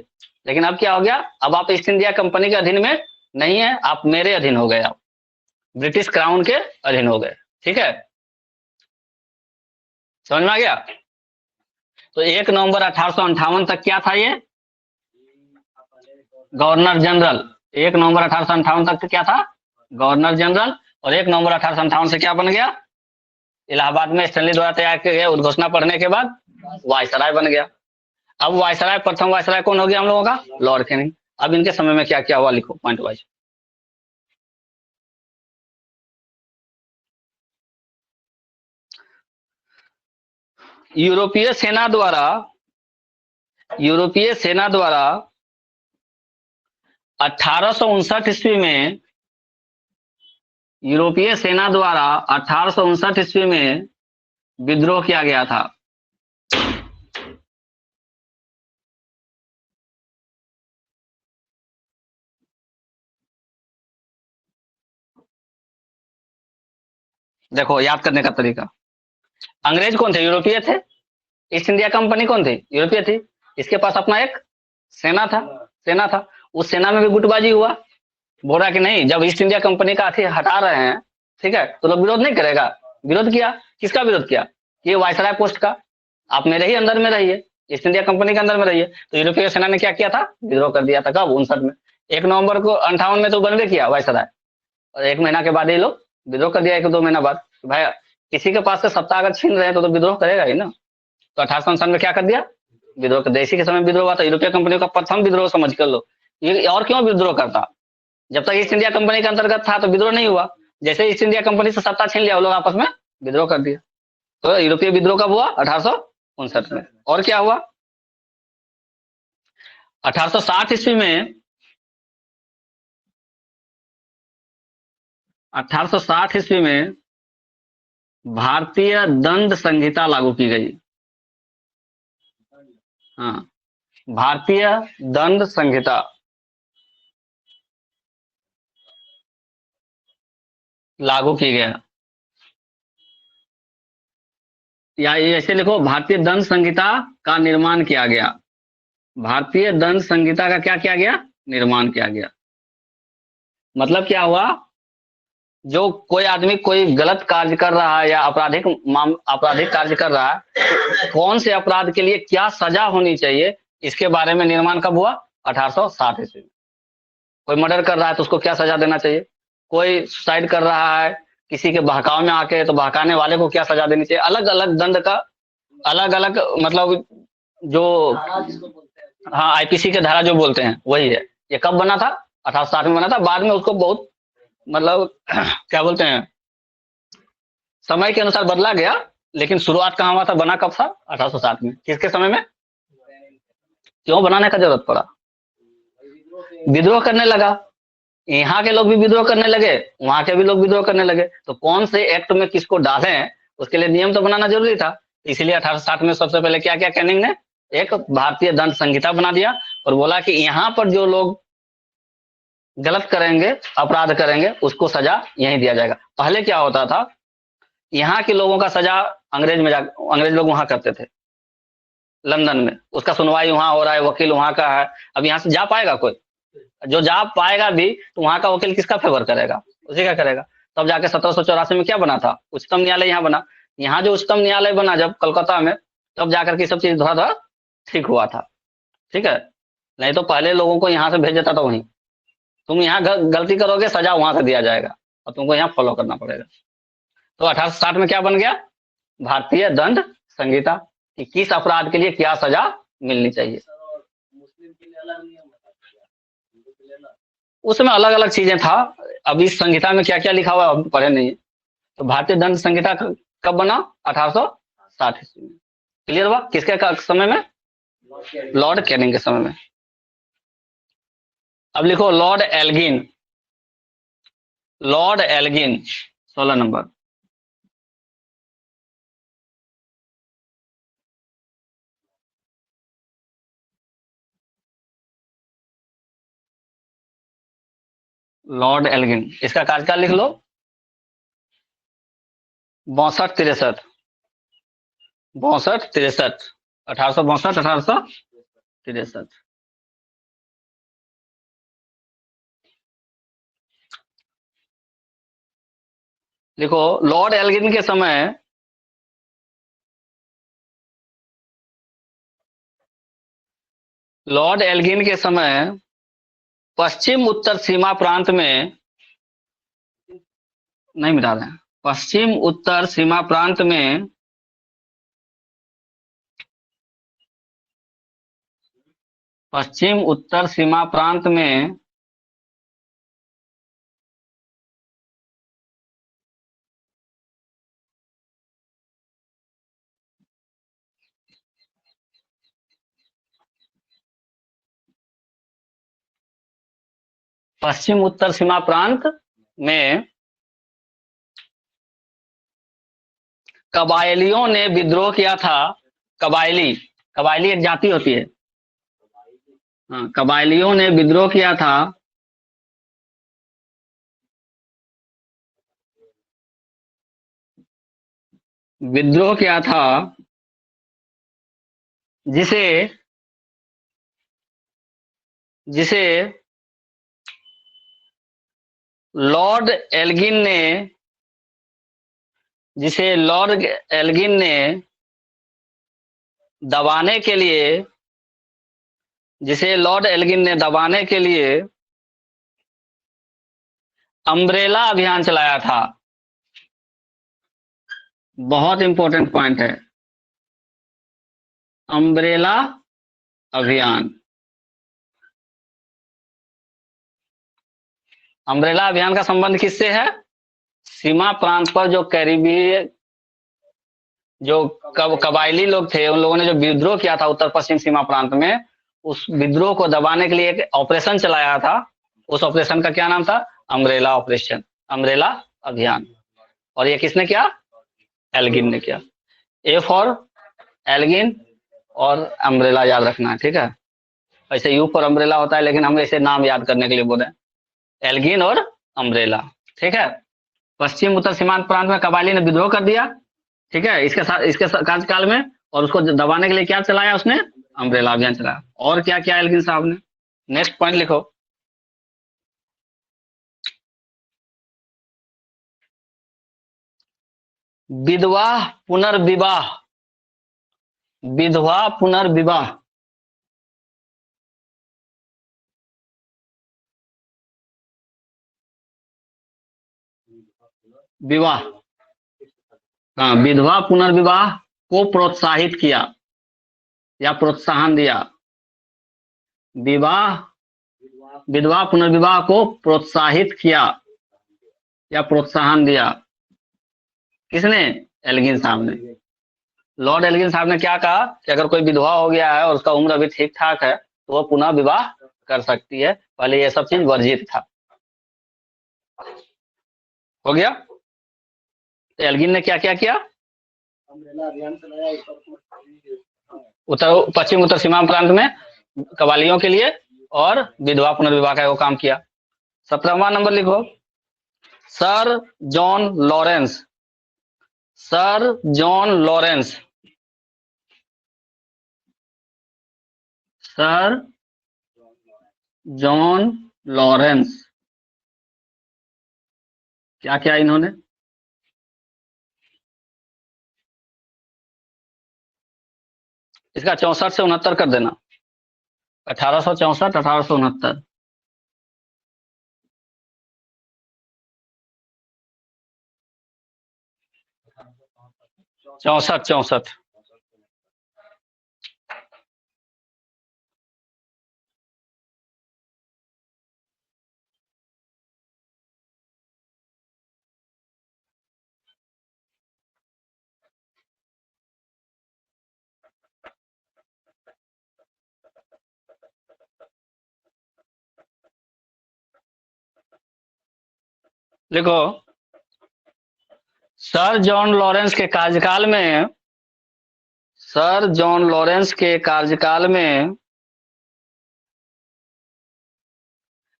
लेकिन अब क्या हो गया, अब आप ईस्ट इंडिया कंपनी के अधीन में नहीं है, आप मेरे अधीन हो गए, आप ब्रिटिश क्राउन के अधीन हो गए। ठीक है, समझ में आ गया? तो 1 नवंबर 1858 तक क्या था ये? Governor general. 1 नवंबर 1858 तक क्या था? Governor general. और 1 नवंबर 1858 से क्या बन गया? इलाहाबाद में स्टैनली द्वारा तैयार किया गया उद्घोषणा पढ़ने के बाद वायसराय बन गया। अब वायसराय, प्रथम वायसराय कौन हो गया हम लोगों का? Lord Canning. अब इनके समय में क्या क्या हुआ लिखो पॉइंट वाइज। यूरोपीय सेना द्वारा 1859 ईस्वी में, यूरोपीय सेना द्वारा 1859 ईस्वी में विद्रोह किया गया था। देखो याद करने का तरीका, अंग्रेज कौन थे? यूरोपीय थे। ईस्ट इंडिया कंपनी कौन थी? यूरोपीय थी। इसके पास अपना एक सेना था। उस सेना में भी गुटबाजी हुआ। बोला कि नहीं, जब ईस्ट इंडिया कंपनी का हाथी हटा रहे हैं, ठीक है, तो लोग विरोध नहीं करेगा। विरोध किया। किसका विरोध किया? ये वायसराय पोस्ट का। आप मेरे ही अंदर में रहिए, ईस्ट इंडिया कंपनी के अंदर में रहिए। तो यूरोपीय सेना ने क्या किया था? विद्रोह कर दिया था। कब? 59 में। 1 नवंबर को 58 में तो बनवे किया वायसराय, और 1 महीना के बाद ये लोग विद्रोह कर दिया, 1-2 महीना बाद। भाई किसी के पास से सत्ता अगर छीन रहे हैं तो विद्रोह करेगा ही ना। तो 1859 में क्या कर दिया? विद्रोह कर दिया। इसी के समय विद्रोह हुआ था। यूरोपीय कंपनी का प्रथम विद्रोह समझ कर लो। ये और क्यों विद्रोह करता? जब तक ईस्ट इंडिया कंपनी के अंतर्गत था तो विद्रोह नहीं हुआ। जैसे ईस्ट इंडिया कंपनी से सत्ता छीन लिया, वो लोग आपस में विद्रोह कर दिया। तो यूरोपीय विद्रोह कब हुआ? 1859 में। और क्या हुआ? 1860 ईस्वी में, 1860 ईस्वी में भारतीय दंड संहिता लागू की गई। हाँ, भारतीय दंड संहिता लागू की गया, या ऐसे लिखो, भारतीय दंड संहिता का निर्माण किया गया। भारतीय दंड संहिता का क्या किया गया? निर्माण किया गया। मतलब क्या हुआ, जो कोई आदमी कोई गलत कार्य कर रहा है या आपराधिक कार्य कर रहा है, तो कौन से अपराध के लिए क्या सजा होनी चाहिए, इसके बारे में निर्माण कब हुआ? 1860 ईस्वी में। कोई मर्डर कर रहा है तो उसको क्या सजा देना चाहिए, कोई सुसाइड कर रहा है किसी के बहकाव में आके तो बहकाने वाले को क्या सजा देनी चाहिए। अलग अलग दंड का अलग अलग मतलब जो, हाँ, आईपीसी के धारा जो बोलते हैं वही है। ये कब बना था? 1860 में बना था। बाद में उसको बहुत मतलब क्या बोलते हैं, समय के अनुसार बदला गया, लेकिन शुरुआत कहाँ हुआ था, बना कब था? 1860 में। किसके समय में? क्यों बनाने का जरूरत पड़ा? विद्रोह करने लगा, यहाँ के लोग भी विद्रोह करने लगे, वहां के भी लोग विद्रोह करने लगे, तो कौन से एक्ट में किसको डालें, उसके लिए नियम तो बनाना जरूरी था। इसलिए 1860 में सबसे पहले क्या किया कैनिंग ने? एक भारतीय दंड संहिता बना दिया और बोला कि यहाँ पर जो लोग गलत करेंगे, अपराध करेंगे, उसको सजा यहीं दिया जाएगा। पहले क्या होता था, यहाँ के लोगों का सजा अंग्रेज लोग वहां करते थे लंदन में, उसका सुनवाई वहां हो रहा है, वकील वहां का है। अब यहाँ से जा पाएगा कोई? जो जा पाएगा भी तो वहां का वकील किसका फेवर करेगा? उसी का करेगा। तब जाके 1784 में क्या बना था? उच्चतम न्यायालय यहाँ बना। यहाँ जो उच्चतम न्यायालय बना जब कलकत्ता में, तब जाकर के सब चीज थोड़ा थोड़ा ठीक हुआ था। ठीक है, नहीं तो पहले लोगों को यहाँ से भेज देता था वहीं, तुम यहाँ गलती करोगे सजा वहां से दिया जाएगा और तुमको यहाँ फॉलो करना पड़ेगा। तो 1860 में क्या बन गया? भारतीय दंड संहिता, कि किस अपराध के लिए क्या सजा मिलनी चाहिए। उसमें अलग अलग चीजें था। अब इस संहिता में क्या क्या लिखा हुआ हम पढ़े नहीं। तो भारतीय दंड संहिता कब बना? 1860 ईस्वी में। क्लियर हुआ? किसके समय में? लॉर्ड कैनिंग के समय में। अब लिखो Lord Elgin. Lord Elgin 16 number. Lord Elgin, इसका कार्यकाल लिख लो 62-63। 62-63, 1862 1863। देखो लॉर्ड एल्गिन के समय लॉर्ड एल्गिन के समय पश्चिम उत्तर सीमा प्रांत में, नहीं मिटा रहे हैं, पश्चिम उत्तर सीमा प्रांत में पश्चिम उत्तर सीमा प्रांत में पश्चिम उत्तर सीमा प्रांत में कबायलियों ने विद्रोह किया था। कबायली, कबायली एक जाति होती है। हाँ, कबायलियों ने विद्रोह किया था विद्रोह किया था जिसे जिसे लॉर्ड एल्गिन ने जिसे लॉर्ड एल्गिन ने दबाने के लिए जिसे लॉर्ड एल्गिन ने दबाने के लिए अम्ब्रेला अभियान चलाया था। बहुत इंपॉर्टेंट पॉइंट है, अम्ब्रेला अभियान। अम्ब्रेला अभियान का संबंध किससे है? सीमा प्रांत पर जो कैरिबीय जो कबायली लोग थे, उन लोगों ने जो विद्रोह किया था उत्तर पश्चिम सीमा प्रांत में, उस विद्रोह को दबाने के लिए एक ऑपरेशन चलाया था। उस ऑपरेशन का क्या नाम था? अम्ब्रेला ऑपरेशन, अम्ब्रेला अभियान। और ये किसने किया? एल्गिन ने किया। ए फॉर एल्गिन और अम्ब्रेला याद रखना है, ठीक है। ऐसे यू फॉर अम्ब्रेला होता है, लेकिन हम ऐसे नाम याद करने के लिए बोल रहे हैं, एल्गिन और अम्ब्रेला, ठीक है। पश्चिम उत्तर सीमांत प्रांत में कबायली ने विद्रोह कर दिया, ठीक है, इसके कार्यकाल में। और उसको दबाने के लिए क्या चलाया उसने? अम्ब्रेला अभियान चलाया। और क्या क्या एल्गिन साहब ने? नेक्स्ट पॉइंट लिखो। विधवा पुनर्विवाह, विधवा पुनर्विवाह, विवाह, हाँ, विधवा पुनर्विवाह को प्रोत्साहित किया या प्रोत्साहन दिया। विवाह विधवा पुनर्विवाह को प्रोत्साहित किया या प्रोत्साहन दिया। किसने? एल्गिन साहब ने। लॉर्ड एल्गिन साहब ने क्या कहा कि अगर कोई विधवा हो गया है और उसका उम्र अभी ठीक ठाक है तो वह पुनः विवाह कर सकती है। पहले ये सब चीज वर्जित था। हो गया। तो एल्गिन ने क्या क्या किया? पश्चिम उत्तर सीमा प्रांत में कबालियों के लिए और विधवा पुनर्विवाह का वो काम किया। 17वां नंबर लिखो, sir John Lawrence. Sir John Lawrence, sir John Lawrence, क्या किया इन्होंने? इसका 64 से 69 कर देना, 1864 1869। 64 64। लिखो, सर जॉन लॉरेंस के कार्यकाल में, सर जॉन लॉरेंस के कार्यकाल में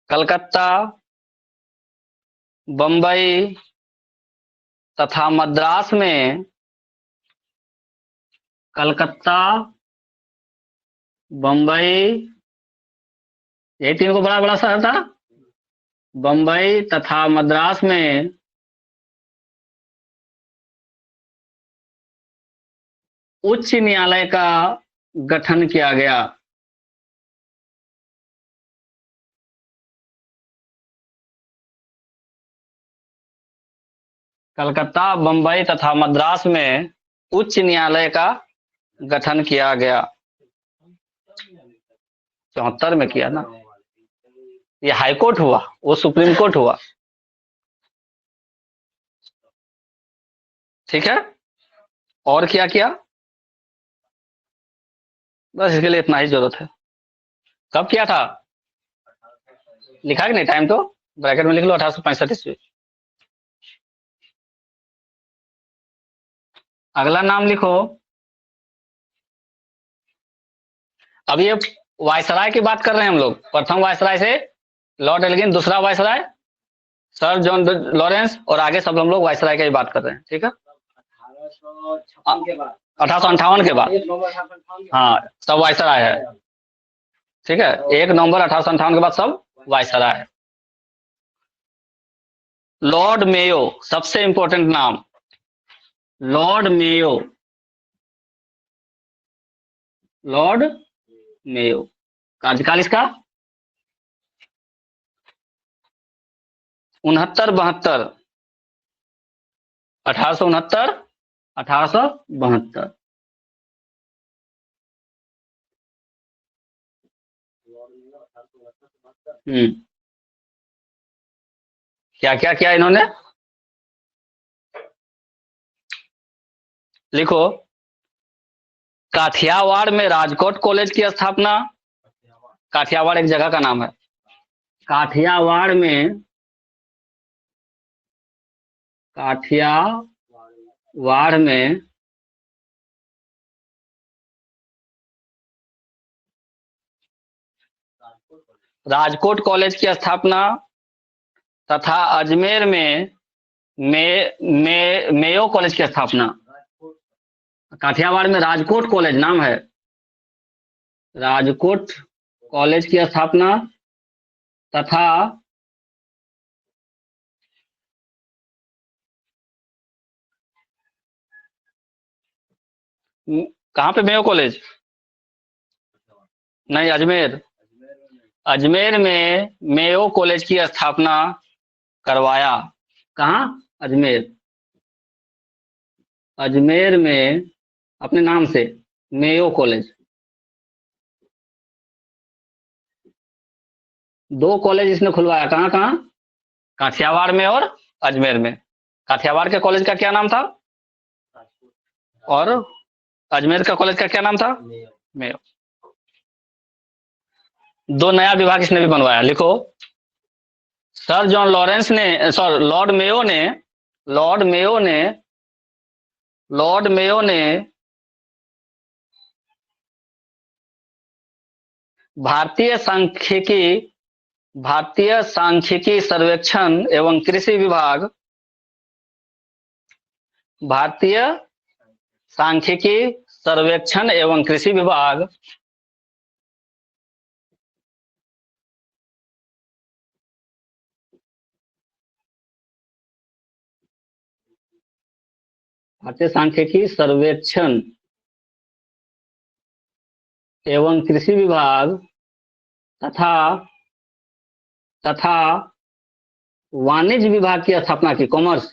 कलकत्ता, बंबई तथा मद्रास में, कलकत्ता, बंबई, यही तीन को बड़ा बड़ा शहर था, बंबई तथा मद्रास में उच्च न्यायालय का गठन किया गया। कलकत्ता, बंबई तथा मद्रास में उच्च न्यायालय का गठन किया गया। 74 में किया ना, ये हाई कोर्ट हुआ, वो सुप्रीम कोर्ट हुआ। ठीक है, और क्या किया? बस इसके लिए इतना ही जरूरत है। कब किया था? लिखा कि नहीं? टाइम तो ब्रैकेट में लिख लो, 1865 ईस्वी। अगला नाम लिखो, अब ये वायसराय की बात कर रहे हैं हम लोग। प्रथम वायसराय से लॉर्ड एल्गिन, दूसरा वायसराय सर जॉन लॉरेंस, और आगे सब हम लोग वायसराय की बात कर रहे हैं। ठीक है, 1858 के बाद, हाँ, सब वायसराय है। ठीक है, 1 नवंबर 1858 के बाद सब वायसराय है। लॉर्ड मेयो, सबसे इंपॉर्टेंट नाम, लॉर्ड मेयो, लॉर्ड मेयो। कार्यकाल इसका 69-72, 1869, 1872। क्या क्या किया इन्होंने? लिखो, काठियावाड़ में राजकोट कॉलेज की स्थापना। काठियावाड़ एक जगह का नाम है। काठियावाड़ में, काठियावाड़ में राजकोट कॉलेज की स्थापना तथा अजमेर में मेयो कॉलेज की स्थापना। काठियावाड़ में राजकोट कॉलेज नाम है, राजकोट कॉलेज की स्थापना तथा कहाँ पे? मेयो कॉलेज नहीं, अजमेर, अजमेर में मेयो कॉलेज की स्थापना करवाया। कहाँ? अजमेर, अजमेर में अपने नाम से मेयो कॉलेज। 2 कॉलेज इसने खुलवाया। कहाँ कहाँ? काठियावाड़ में और अजमेर में। काठियावाड़ के कॉलेज का क्या नाम था और अजमेर का कॉलेज का क्या नाम था? मेयो। 2 नया विभाग इसने भी बनवाया। लिखो, सर जॉन लॉरेंस ने, सॉरी, लॉर्ड मेयो ने भारतीय सांख्यिकी सर्वेक्षण एवं कृषि विभाग, भारतीय सांख्यिकी सर्वेक्षण एवं कृषि विभाग भारतीय सांख्यिकी सर्वेक्षण एवं कृषि विभाग तथा वाणिज्य विभाग की स्थापना की। कॉमर्स,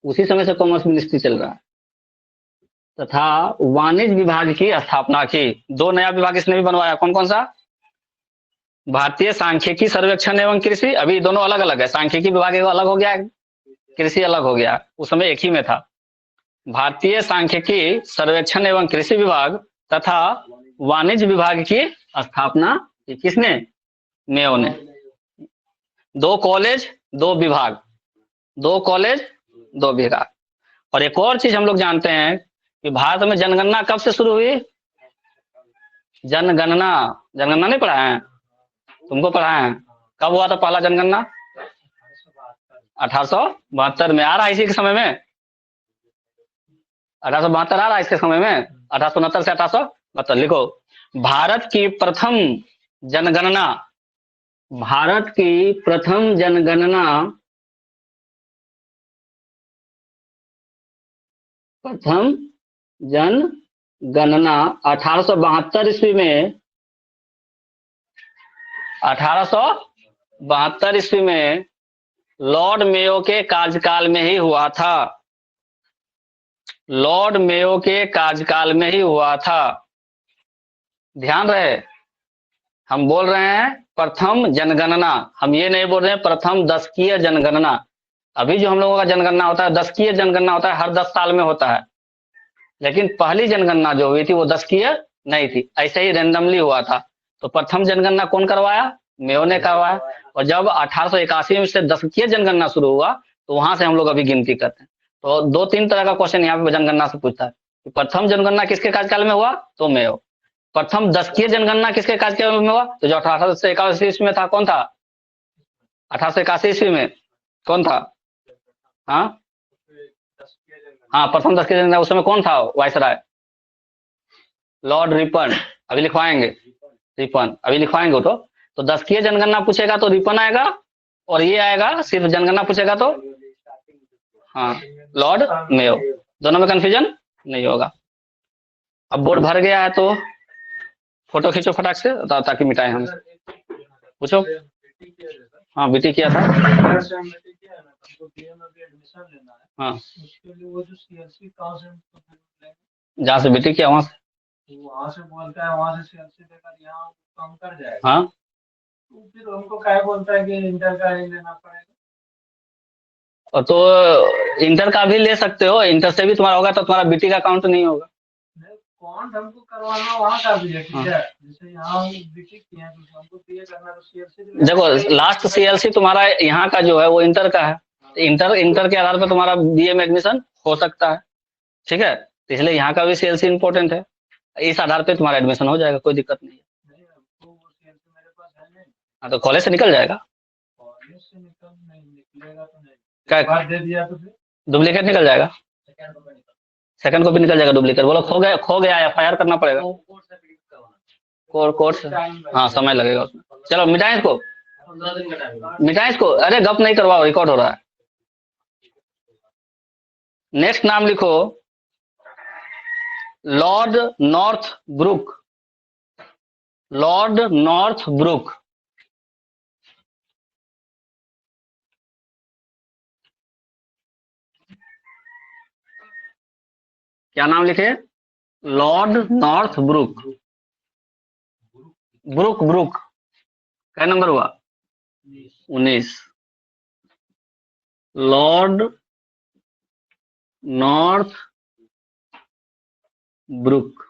उसी समय से कॉमर्स मिनिस्ट्री चल रहा है। तथा वाणिज्य विभाग की स्थापना की। 2 नया विभाग इसने भी बनवाया। कौन कौन सा? भारतीय सांख्यिकी सर्वेक्षण एवं कृषि, अभी दोनों अलग अलग है। सांख्यिकी विभाग अलग हो गया, कृषि अलग हो गया, उस समय एक ही में था। भारतीय सांख्यिकी सर्वेक्षण एवं कृषि विभाग तथा वाणिज्य विभाग की स्थापना किसने? मेयो ने। 2 कॉलेज, 2 विभाग, 2 कॉलेज 2 बीघा। और एक और चीज हम लोग जानते हैं कि भारत में जनगणना कब से शुरू हुई? जनगणना, जनगणना नहीं पढ़ा है तुमको? पढ़ा है। कब हुआ था पहला जनगणना? 1872 में। आ रहा है इसी के समय में? 1872 आ रहा है इसके समय में? 1869 से 1872 लिखो। भारत की प्रथम जनगणना, भारत की प्रथम जनगणना, प्रथम जनगणना 1872 ईस्वी में, 1872 ईस्वी में लॉर्ड मेयो के कार्यकाल में ही हुआ था। लॉर्ड मेयो के कार्यकाल में ही हुआ था। ध्यान रहे, हम बोल रहे हैं प्रथम जनगणना, हम ये नहीं बोल रहे हैं प्रथम दशकीय जनगणना। अभी जो हम लोगों का जनगणना होता है दशकीय जनगणना होता है, हर 10 साल में होता है। लेकिन पहली जनगणना जो हुई थी वो दशकीय नहीं थी, ऐसे ही रैंडमली हुआ था। तो प्रथम जनगणना कौन करवाया? मेयो ने करवाया। और जब 1881 में से दशकीय जनगणना शुरू हुआ तो वहां से हम लोग अभी गिनती करते हैं। तो 2-3 तरह का क्वेश्चन यहाँ पे जनगणना से पूछता है। प्रथम जनगणना किसके कार्यकाल में हुआ? तो मेयो। प्रथम दशकीय जनगणना किसके कार्यकाल में हुआ? तो जो 1881 ईस्वी में था, कौन था? 1881 ईस्वी में कौन था? हाँ हाँ, प्रथम दशकीय जनगणना उस समय कौन था वायसराय? Lord Ripon. अभी लिखवाएंगे रिपन, अभी लिखवाएंगे। तो दशकीय जनगणना पूछेगा तो रिपन आएगा, और ये आएगा सिर्फ जनगणना पूछेगा तो हाँ लॉर्ड मेयो। दोनों में कंफ्यूजन नहीं होगा। अब बोर्ड भर गया है तो फोटो खींचो फटाक से ताकि मिटाए हम। पूछो। हाँ बीटी किया था। हाँ जहाँ से बीटी किया वहां से बोलता है, वहां से सीएलसी देकर यहाँ कम कर जाएगा। हाँ तो फिर हमको क्या बोलता है कि इंटर का ही लेना पड़ेगा। तो इंटर का भी ले सकते हो, इंटर से भी तुम्हारा होगा तो तुम्हारा बीटी का काउंट नहीं होगा। काउंट हमको करवाना वहाँ का भी है, ठीक है? जैसे यहाँ बीटी किया तो हमको ये करना तो सीएलसी। देखो लास्ट सीएलसी तुम्हारा यहाँ का जो है वो इंटर का है। इंटर के आधार पर तुम्हारा बीए में एडमिशन हो सकता है, ठीक है? तो इसलिए यहाँ का भी सीएलसी इंपॉर्टेंट है। इस आधार पे तुम्हारा एडमिशन हो जाएगा, कोई दिक्कत नहीं है। हाँ तो कॉलेज से निकल जाएगा। कॉलेज से निकलेगा तो नहीं, क्या दे दिया तो डुप्लीकेट निकल जाएगा। सेकंड कॉपी निकल जाएगा डुप्लीकेट। बोलो खो गया एफआईआर करना पड़ेगा। कोर्ट हाँ समय लगेगा उसमें। चलो मिटाएं इसको, मिटाएं इसको। अरे गप नहीं करवाओ, रिकॉर्ड हो रहा है। नेक्स्ट नाम लिखो Lord Northbrook. Lord Northbrook. क्या नाम लिखे? Lord Northbrook. Brook Brook क्या नंबर हुआ? 19। Lord Northbrook.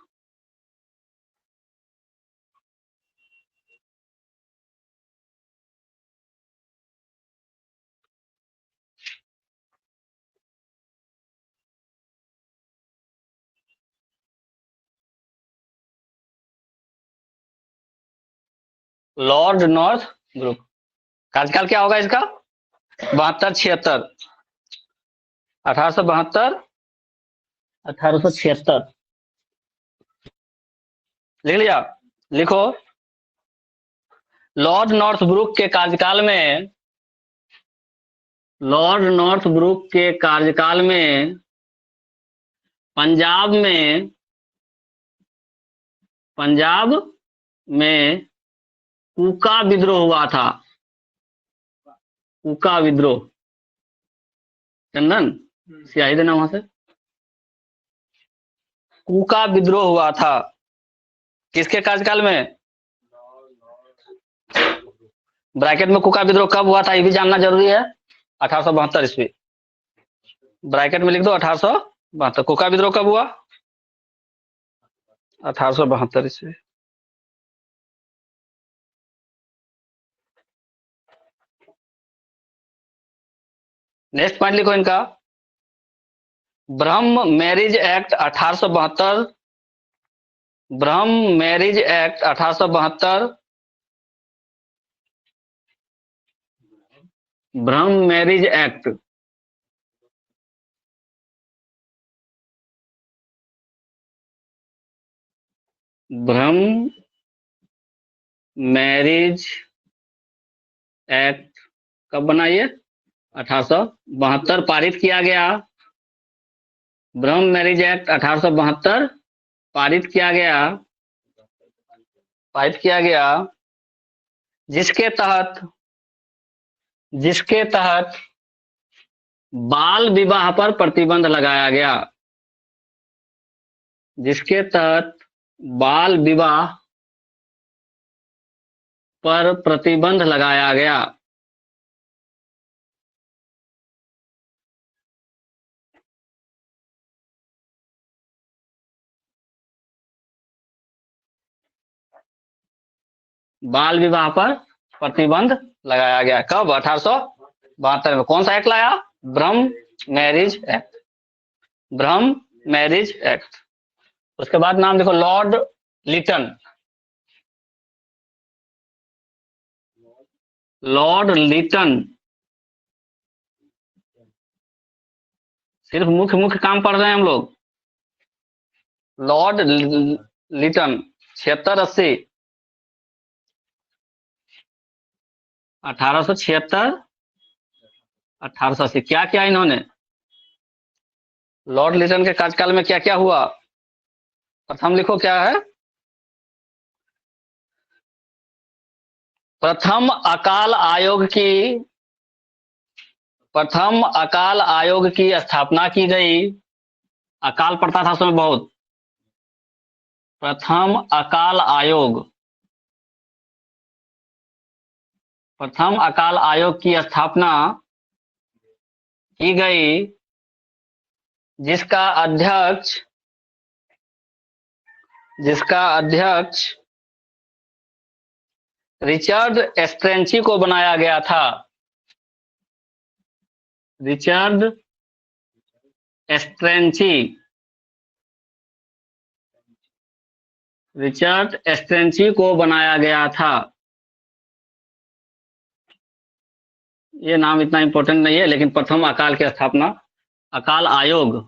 Lord Northbrook कार्यकाल क्या होगा इसका? 72-76। 1872 1876 लिख लिया? लिखो लॉर्ड नॉर्थ ब्रुक के कार्यकाल में, लॉर्ड नॉर्थ ब्रुक के कार्यकाल में पंजाब में, पंजाब में कूका विद्रोह हुआ था। कूका विद्रोह। चंदन स्याही देना वहां से। कूका विद्रोह हुआ था किसके कार्यकाल में? ब्रैकेट में कूका विद्रोह कब हुआ था ये भी जानना जरूरी है। 1872 ईस्वी। ब्रैकेट में लिख दो 1872। कूका विद्रोह कब हुआ? 1872 ईस्वी। नेक्स्ट पॉइंट लिखो इनका, ब्रह्म मैरिज एक्ट 1872, ब्रह्म मैरिज एक्ट 1872, ब्रह्म मैरिज एक्ट ब्रह्म मैरिज एक्ट कब बना ये? 1872 पारित किया गया। ब्रह्म मैरिज एक्ट 1872 पारित किया गया, जिसके तहत बाल विवाह पर प्रतिबंध लगाया गया, जिसके तहत बाल विवाह पर प्रतिबंध लगाया गया। बाल विवाह पर प्रतिबंध लगाया गया कब? 1872 में। कौन सा एक्ट लाया? ब्रह्म मैरिज एक्ट, ब्रह्म मैरिज एक्ट। उसके बाद नाम देखो, लॉर्ड लिटन, लॉर्ड लिटन। सिर्फ मुख्य मुख्य काम पढ़ रहे हैं हम लोग। लॉर्ड लिटन 76-80, 1876 1880। क्या किया इन्होंने? लॉर्ड लिटन के कार्यकाल में क्या क्या हुआ? प्रथम लिखो क्या है? प्रथम अकाल आयोग की स्थापना की गई। अकाल पड़ता था उसमें बहुत। प्रथम अकाल आयोग की स्थापना की गई, जिसका अध्यक्ष रिचर्ड स्ट्रेंची को बनाया गया था। रिचर्ड स्ट्रेंची को बनाया गया था। ये नाम इतना इंपॉर्टेंट नहीं है, लेकिन प्रथम अकाल की स्थापना, अकाल आयोग,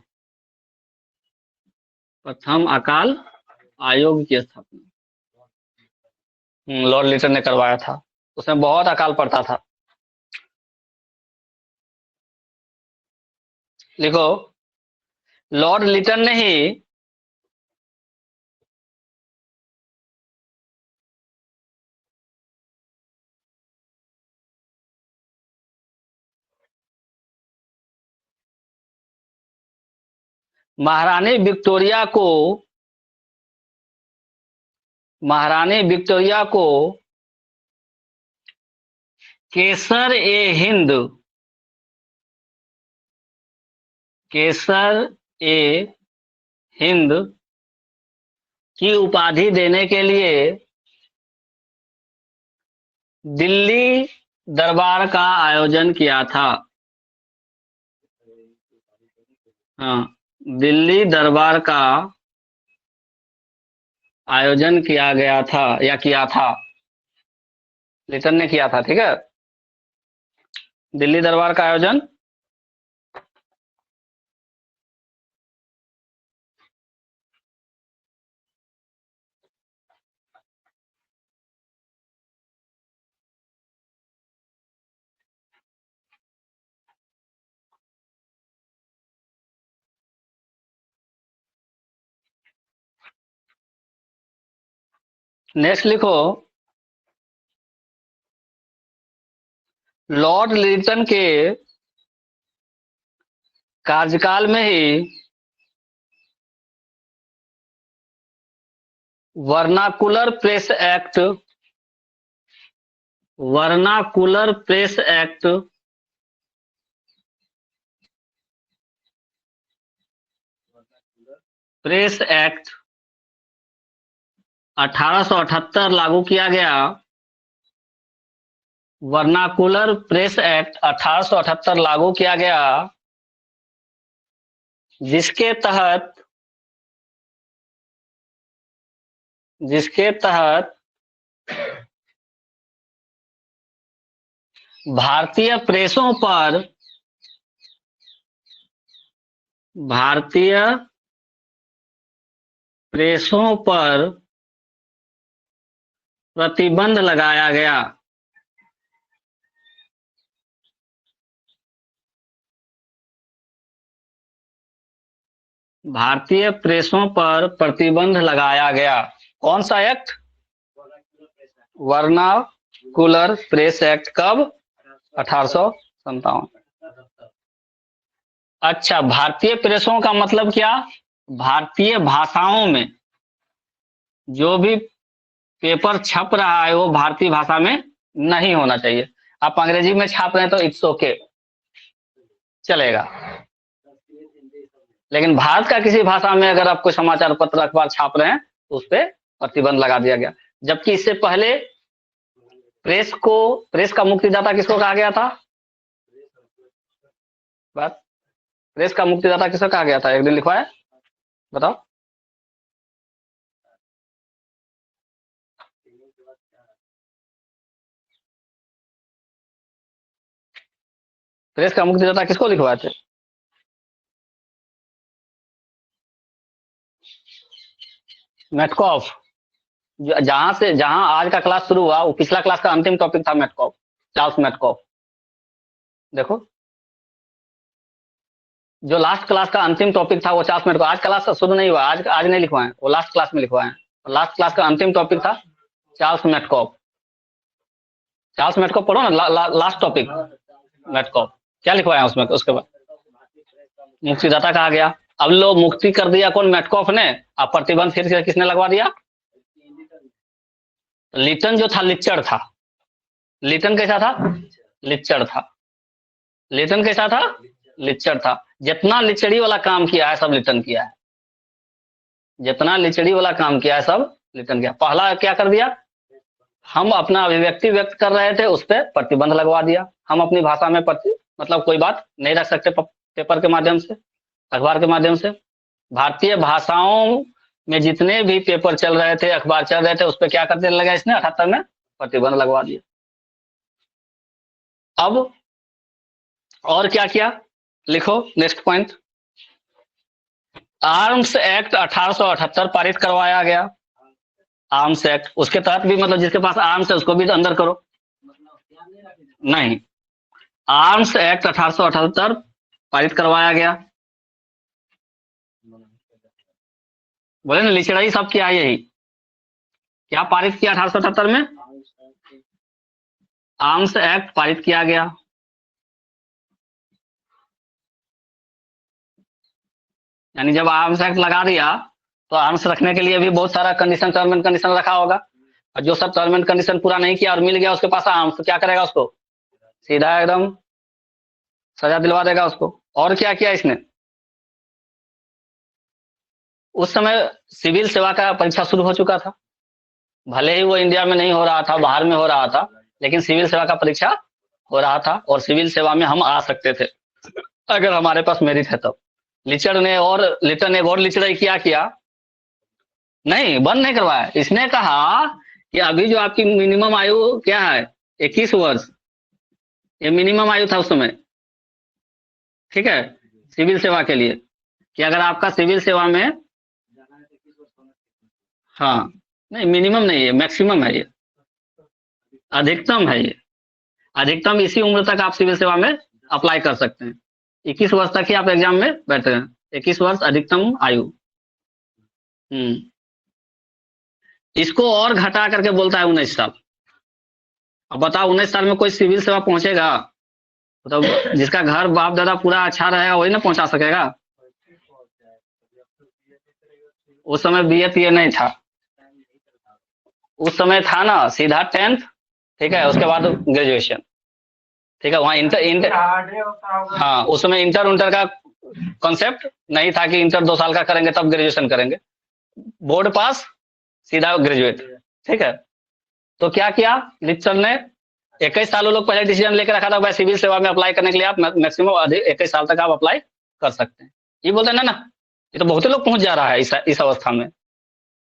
प्रथम अकाल आयोग की स्थापना लॉर्ड लिटन ने करवाया था। उसमें बहुत अकाल पड़ता था। लिखो, लॉर्ड लिटन ने ही महारानी विक्टोरिया को केसर ए हिंद की उपाधि देने के लिए दिल्ली दरबार का आयोजन किया था। हाँ, दिल्ली दरबार का आयोजन किया गया था या किया था, लिटन ने किया था। ठीक है, दिल्ली दरबार का आयोजन। नेक्स्ट लिखो, लॉर्ड लिटन के कार्यकाल में ही वर्नाकुलर प्रेस एक्ट 1878 लागू किया गया, वर्नाकुलर प्रेस एक्ट 1878 लागू किया गया, जिसके तहत भारतीय प्रेसों पर प्रतिबंध लगाया गया। भारतीय प्रेसों पर प्रतिबंध लगाया गया। कौन सा एक्ट? Vernacular press act. कब? 1857। अच्छा, भारतीय प्रेसों का मतलब क्या? भारतीय भाषाओं में जो भी पेपर छप रहा है वो भारतीय भाषा में नहीं होना चाहिए। आप अंग्रेजी में छाप रहे हैं तो इट्स ओके, चलेगा, लेकिन भारत का किसी भाषा में अगर आप कोई समाचार पत्र अखबार छाप रहे हैं तो उस पर प्रतिबंध लगा दिया गया। जबकि इससे पहले प्रेस का मुक्तिदाता किसको कहा गया था? बस, प्रेस का मुक्तिदाता किसको कहा गया था? एक दिन लिखवाया, बताओ। प्रेस का मुक्तिदाता किसको लिखवाए थे? मेटकॉफ। जहां आज का क्लास शुरू हुआ वो पिछला क्लास का अंतिम टॉपिक था मेटकॉफ, चार्ल्स मेटकॉफ। देखो, जो लास्ट क्लास का अंतिम टॉपिक था वो चार्ल्स मेटकॉफ। आज क्लास शुरू नहीं हुआ, आज नहीं लिखवाए, वो लास्ट क्लास में लिखवाए। लास्ट क्लास का अंतिम टॉपिक था चार्ल्स मेटकॉफ। चार्ल्स मेटकॉफ पढ़ो ना, लास्ट टॉपिक मेटकॉफ। क्या लिखवाया उसमें? उसके बाद मुक्तिदाता कहा गया। अब लो, मुक्ति कर दिया कौन? मेटकॉफ ने। अब प्रतिबंध फिर से किसने लगवा दिया? लिटन जो था लिच्चड़ था। लिटन कैसा था? लिच्चड़ था। लिटन कैसा था? लिच्चड़ था। जितना लिचड़ी वाला काम किया है सब लिटन किया है। जितना लिचड़ी वाला काम किया है सब लिटन किया। पहला क्या कर दिया? हम अपना अभिव्यक्ति व्यक्त कर रहे थे, उस पर प्रतिबंध लगवा दिया। हम अपनी भाषा में मतलब कोई बात नहीं रख सकते पेपर के माध्यम से, अखबार के माध्यम से। भारतीय भाषाओं में जितने भी पेपर चल रहे थे, अखबार चल रहे थे, उस पर क्या करने लगा इसने? 78 में प्रतिबंध लगवा दिया। अब और क्या किया? लिखो नेक्स्ट पॉइंट। आर्म्स एक्ट 1878 पारित करवाया गया। आर्म्स एक्ट, उसके तहत भी मतलब जिसके पास आर्म्स है उसको भी अंदर करो। नहीं, आर्म्स एक्ट 1878 पारित करवाया गया। बोले ना, लिचड़ाई सब किया यही। क्या पारित किया 1878 में? आर्म्स एक्ट पारित किया गया। यानी जब आर्म्स एक्ट लगा दिया तो आर्म्स रखने के लिए भी बहुत सारा कंडीशन, टर्म एंड कंडीशन रखा होगा। और जो सब टर्म एंड कंडीशन पूरा नहीं किया और मिल गया उसके पास आर्म्स, तो क्या करेगा? उसको सीधा एकदम सजा दिलवा देगा उसको। और क्या किया इसने? उस समय सिविल सेवा का परीक्षा शुरू हो चुका था। भले ही वो इंडिया में नहीं हो रहा था, बाहर में हो रहा था, लेकिन सिविल सेवा का परीक्षा हो रहा था और सिविल सेवा में हम आ सकते थे अगर हमारे पास मेरिट है तब। लिटन ने एक और लिचड़ाई किया नहीं, बंद नहीं करवाया। इसने कहा कि अभी जो आपकी मिनिमम आयु क्या है? 21 वर्ष, ये मिनिमम आयु था उस समय, ठीक है, सिविल सेवा के लिए, कि अगर आपका सिविल सेवा में, हाँ, नहीं मिनिमम नहीं है, मैक्सिमम है ये, अधिकतम है ये। अधिकतम इसी उम्र तक आप सिविल सेवा में अप्लाई कर सकते हैं। 21 वर्ष तक ही आप एग्जाम में बैठे हैं। 21 वर्ष अधिकतम आयु। इसको और घटा करके बोलता है 19 साल। अब बताओ, 19 साल में कोई सिविल सेवा पहुंचेगा? तो जिसका घर बाप दादा पूरा अच्छा रहेगा वही ना पहुंचा सकेगा। उस समय BA नहीं था, उस समय था ना सीधा 10th, ठीक है, उसके बाद ग्रेजुएशन, ठीक है। वहाँ इंटर हाँ, उस समय इंटर का कॉन्सेप्ट नहीं था कि इंटर 2 साल का करेंगे तब ग्रेजुएशन करेंगे। बोर्ड पास, सीधा ग्रेजुएट, ठीक है। तो क्या किया लिटन ने? 21 साल वो लोग पहले डिसीजन लेकर रखा था भाई सिविल सेवा में अप्लाई करने के लिए आप मैक्सिमम 21 साल तक आप अप्लाई कर सकते हैं। ये बोलते हैं ना ना, ये तो बहुत लोग पहुंच जा रहा है इस अवस्था में,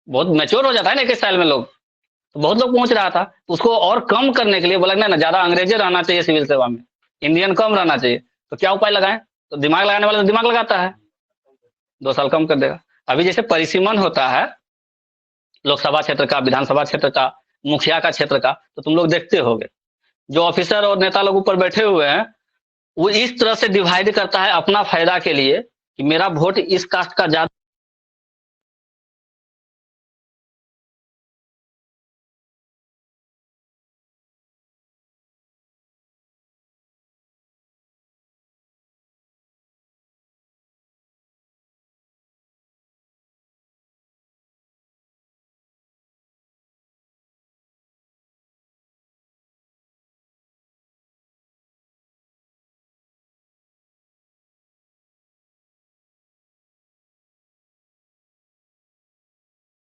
बहुत मैच्योर हो जाता है ना 21 साल में लोग, तो बहुत लोग पहुंच रहा था। तो उसको और कम करने के लिए बोला ना ज्यादा अंग्रेजी रहना चाहिए सिविल सेवा में, इंडियन कम रहना चाहिए, तो क्या उपाय लगाएं? तो दिमाग लगाने वाला तो दिमाग लगाता है, 2 साल कम कर देगा। अभी जैसे परिसीमन होता है लोकसभा क्षेत्र का, विधानसभा क्षेत्र का, मुखिया का क्षेत्र का, तो तुम लोग देखते होगे जो ऑफिसर और नेता लोग ऊपर बैठे हुए हैं वो इस तरह से डिवाइड करता है अपना फायदा के लिए कि मेरा वोट इस कास्ट का ज्यादा।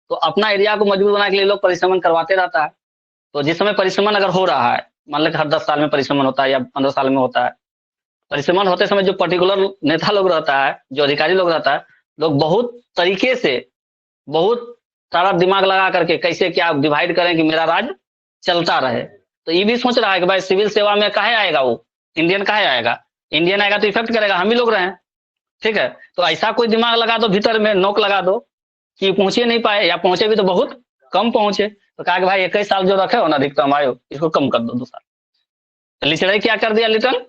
तो अपना एरिया को मजबूत बनाने के लिए लोग परिश्रमण करवाते रहता है। तो जिस समय परिश्रमण अगर हो रहा है, मान लो कि हर 10 साल में परिश्रमण होता है या 15 साल में होता है, परिश्रमण होते समय जो पर्टिकुलर नेता लोग रहता है, जो अधिकारी लोग रहता है, लोग बहुत तरीके से बहुत सारा दिमाग लगा करके कैसे क्या डिवाइड करें कि मेरा राज चलता रहे। तो ये भी सोच रहा है कि भाई सिविल सेवा में काहे आएगा, वो इंडियन काहे आएगा, इंडियन आएगा तो इफेक्ट करेगा, हम ही लोग रहे, ठीक है। तो ऐसा कोई दिमाग लगा दो, भीतर में नोक लगा दो कि पहुंचे नहीं पाए या पहुंचे भी तो बहुत कम पहुंचे। तो कहा कि भाई 21 साल जो रखे हो ना अधिकतम आयु, इसको कम कर दो 2 साल। तो लिचड़े क्या कर दिया, लिटन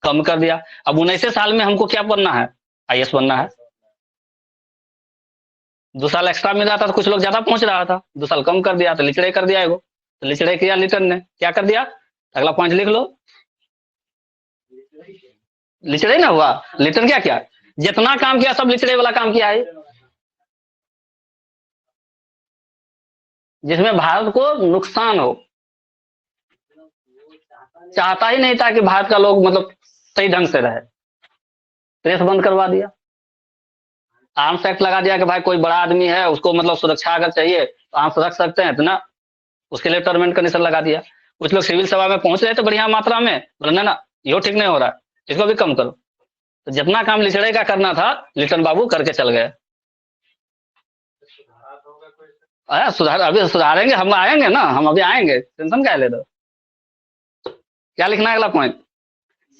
कम कर दिया। अब 19 साल में हमको क्या बनना है, IAS बनना है। 2 साल एक्स्ट्रा मिल रहा था तो कुछ लोग ज्यादा पहुंच रहा था, 2 साल कम कर दिया तो लिचड़े कर दिया एगो। तो लिचड़े किया लिटन ने, क्या कर दिया, अगला पॉइंट लिख लो, लिचड़े ना हुआ। लिटन क्या किया, जितना काम किया सब लिचड़े वाला काम किया है, जिसमें भारत को नुकसान हो। चाहता ही नहीं था कि भारत का लोग मतलब सही ढंग से रहे, प्रेस बंद करवा दिया, आर्म्स एक्ट लगा दिया कि भाई कोई बड़ा आदमी है उसको मतलब सुरक्षा अगर चाहिए तो आर्म्स रख सकते हैं, तो ना उसके लिए टर्म एंड कंडीशन लगा दिया। कुछ लोग सिविल सेवा में पहुंच रहे थे बढ़िया मात्रा में, बोले ना ना यो ठीक नहीं हो रहा है, इसको भी कम करो। तो जितना काम लिचड़े का करना था लिटन बाबू करके चल गए। सुधार अभी सुधारेंगे, हम आएंगे ना, हम अभी आएंगे, टेंशन क्या ले दो। क्या लिखना है अगला पॉइंट,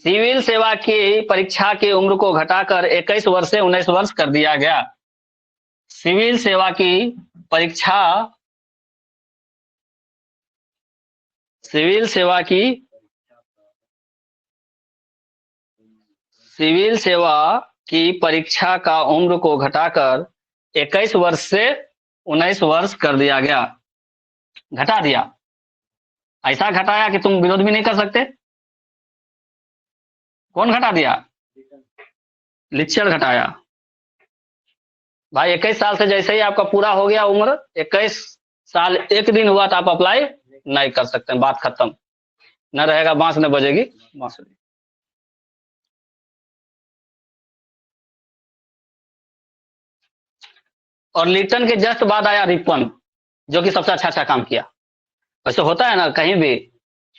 सिविल सेवा की परीक्षा की उम्र को घटाकर 21 वर्ष से 19 वर्ष कर दिया गया। सिविल सेवा की परीक्षा, सिविल सेवा की, सिविल सेवा की परीक्षा का उम्र को घटाकर 21 वर्ष से 19 वर्ष कर दिया गया। घटा दिया, ऐसा घटाया कि तुम विरोध भी नहीं कर सकते। कौन घटा दिया, लिचड़ घटाया। भाई 21 साल से जैसे ही आपका पूरा हो गया उम्र, 21 साल 1 दिन हुआ तो आप अप्लाई नहीं कर सकते, बात खत्म, न रहेगा बांस न बजेगी बांसुरी। और लिटन के जस्ट बाद आया रिपन, जो कि सबसे अच्छा काम किया। वैसे होता है ना कहीं भी,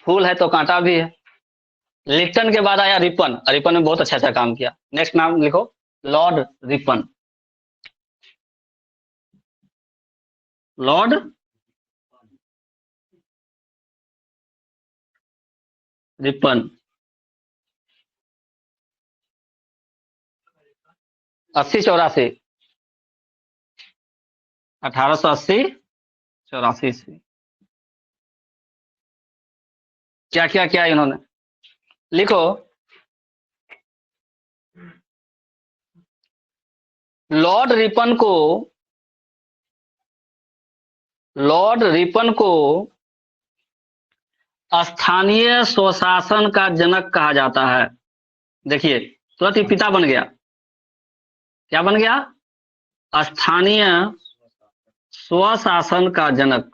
फूल है तो कांटा भी है। लिटन के बाद आया रिपन, रिपन ने बहुत अच्छा काम किया। नेक्स्ट नाम लिखो, लॉर्ड रिपन। लॉर्ड रिपन 80-84, 1880-84 से क्या क्या किया इन्होंने, लिखो, लॉर्ड रिपन को, लॉर्ड रिपन को स्थानीय स्वशासन का जनक कहा जाता है। देखिए तुरंत ही पिता बन गया, क्या बन गया, स्थानीय स्वशासन का जनक।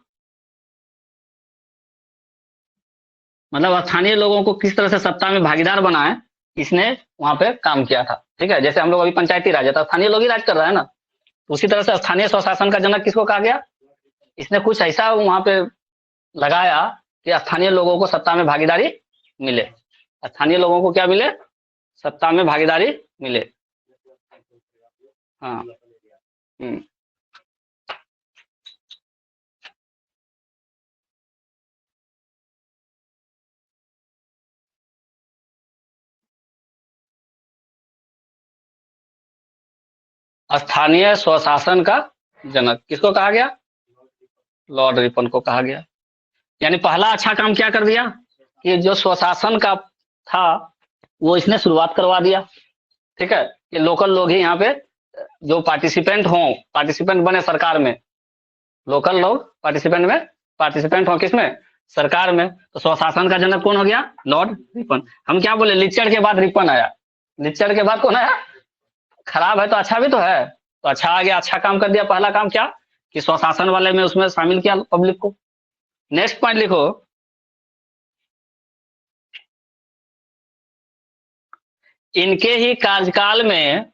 मतलब स्थानीय लोगों को किस तरह से सत्ता में भागीदार बनाए, इसने वहां पे काम किया था। ठीक है, जैसे हम लोग अभी पंचायती राज है तो स्थानीय लोग ही राज कर रहा है ना, उसी तरह से स्थानीय स्वशासन का जनक किसको कहा गया, इसने कुछ ऐसा वहां पे लगाया कि स्थानीय लोगों को सत्ता में भागीदारी मिले, स्थानीय लोगों को क्या मिले, सत्ता में भागीदारी मिले। हाँ। स्थानीय स्वशासन का जनक किसको कहा गया, लॉर्ड रिपन को कहा गया। यानी पहला अच्छा काम क्या कर दिया कि जो स्वशासन का था वो इसने शुरुआत करवा दिया। ठीक है, कि लोकल लोग ही यहाँ पे जो पार्टिसिपेंट बने सरकार में, लोकल लोग पार्टिसिपेंट हो किसमें, सरकार में। तो स्वशासन का जनक कौन हो गया, लॉर्ड रिपन। हम क्या बोले, लिचड़ के बाद रिपन आया, लिचड़ के बाद कौन आया, खराब है तो अच्छा भी तो है, तो अच्छा आ गया, अच्छा काम कर दिया। पहला काम क्या कि स्वशासन वाले में उसमें शामिल किया पब्लिक को। नेक्स्ट पॉइंट लिखो, इनके ही कार्यकाल में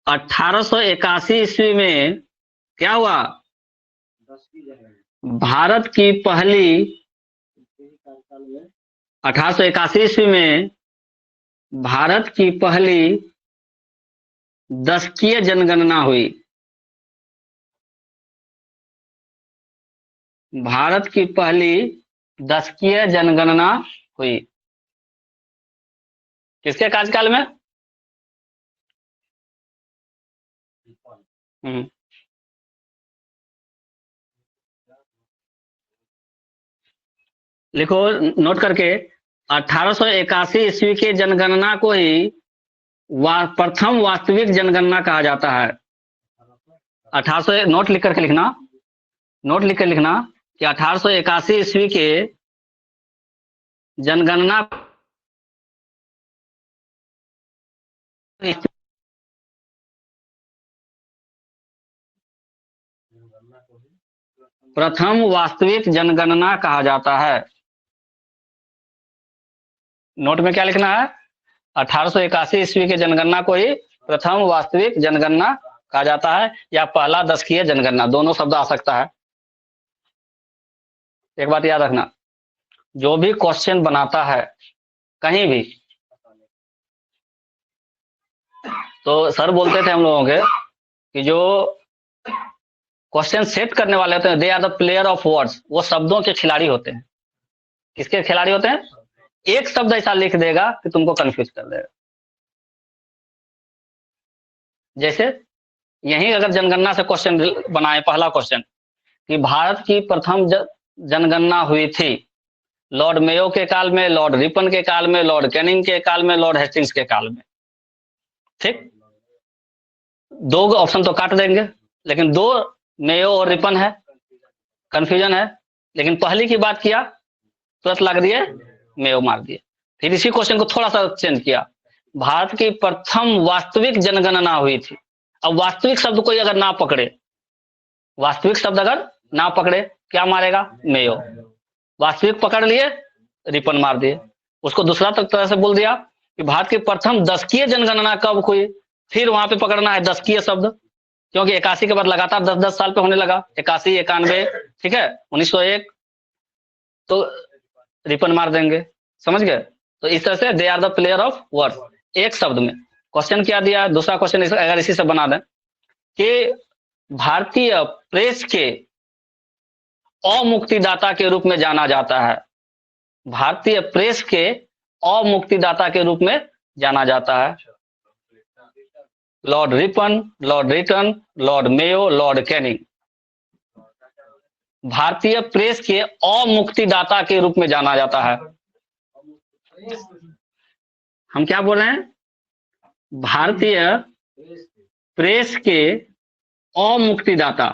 1881 ईस्वी में क्या हुआ, भारत की पहली 1881 ईस्वी में भारत की पहली दशकीय जनगणना हुई। भारत की पहली दशकीय जनगणना हुई किसके कार्यकाल में, लिखो नोट करके, 1881 ईस्वी की जनगणना को ही प्रथम वास्तविक जनगणना कहा जाता है। 1800 नोट लिख करके लिखना, नोट लिख कर लिखना कि 1881 ईस्वी के जनगणना प्रथम वास्तविक जनगणना कहा जाता है। नोट में क्या लिखना है, 1881 ईस्वी की जनगणना को ही प्रथम वास्तविक जनगणना कहा जाता है, या पहला दशकीय जनगणना, दोनों शब्द आ सकता है। एक बात याद रखना, जो भी क्वेश्चन बनाता है कहीं भी, तो सर बोलते थे हम लोगों के कि जो क्वेश्चन सेट करने वाले होते हैं, they are the player of words, वो शब्दों के खिलाड़ी होते हैं। किसके खिलाड़ी होते हैं, एक शब्द ऐसा लिख देगा कि तुमको कंफ्यूज कर देगा। जैसे यही अगर जनगणना से क्वेश्चन बनाए, पहला क्वेश्चन कि भारत की प्रथम जनगणना हुई थी लॉर्ड मेयो के काल में, लॉर्ड रिपन के काल में, लॉर्ड कैनिंग के काल में, लॉर्ड हेस्टिंग्स के काल में। ठीक, दो ऑप्शन तो काट देंगे, लेकिन दो मेयो और रिपन है, कंफ्यूजन है। लेकिन पहली की बात किया तुरंत लग दिए मेयो मार दिए। फिर इसी क्वेश्चन को थोड़ा सा चेंज किया, भारत की प्रथम वास्तविक जनगणना हुई थी। अब वास्तविक शब्द कोई अगर ना पकड़े, वास्तविक शब्द अगर ना पकड़े क्या मारेगा, मेयो। वास्तविक पकड़ लिए, रिपन मार दिए। उसको दूसरा तरह से बोल दिया कि भारत की प्रथम दशकीय जनगणना कब हुई, फिर वहां पे पकड़ना है दशकीय शब्द, क्योंकि 81 के बाद लगातार 10-10 साल पे होने लगा, 81, 91, ठीक है, 1901, तो रिपन मार देंगे। समझ गए, तो इस तरह से they are the player of words, एक शब्द में। क्वेश्चन क्या दिया, दूसरा क्वेश्चन अगर इसी से बना दें कि भारतीय प्रेस के अमुक्तिदाता के रूप में जाना जाता है, भारतीय प्रेस के अमुक्तिदाता के रूप में जाना जाता है Lord Ripon, Lord Lytton, Lord Mayo, Lord Canning. भारतीय प्रेस के अमुक्तिदाता के रूप में जाना जाता है। हम क्या बोल रहे हैं, भारतीय प्रेस के अमुक्तिदाता।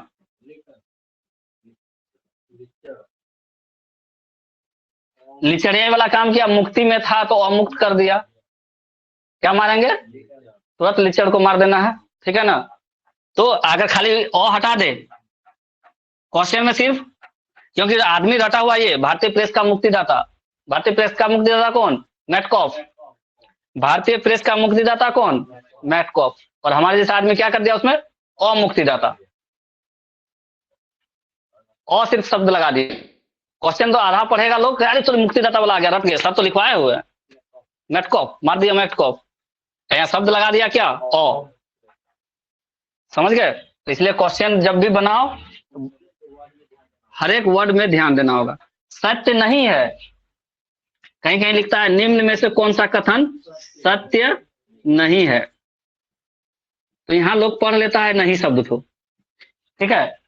लिचड़िया वाला काम किया, मुक्ति में था तो अमुक्त कर दिया, क्या मारेंगे, तुरंत लिचड़ को मार देना है। ठीक है ना, तो अगर खाली अ हटा दे क्वेश्चन में सिर्फ, क्योंकि आदमी रटा हुआ ये भारतीय प्रेस का मुक्तिदाता, भारतीय प्रेस का मुक्तिदाता कौन, मैटकॉफ। भारतीय प्रेस का मुक्तिदाता कौन, मैटकॉफ। और हमारे जैसा आदमी क्या कर दिया उसमें, अमुक्तिदाता। और सिर्फ शब्द लगा दिए। क्वेश्चन तो आधा पढ़ेगा लोग, अरे चलो मुक्तिदाता वाला आ गया, रट गए, सब तो लिखवाए हुए हैं। मेटकॉप मार दिया, मेटकॉप, यहाँ शब्द लगा दिया क्या, ओ, समझ गए। तो इसलिए क्वेश्चन जब भी बनाओ हर एक वर्ड में ध्यान देना होगा। सत्य नहीं है, कहीं कहीं लिखता है निम्न में से कौन सा कथन सत्य नहीं है, तो यहाँ लोग पढ़ लेता है नहीं शब्द को, ठीक है।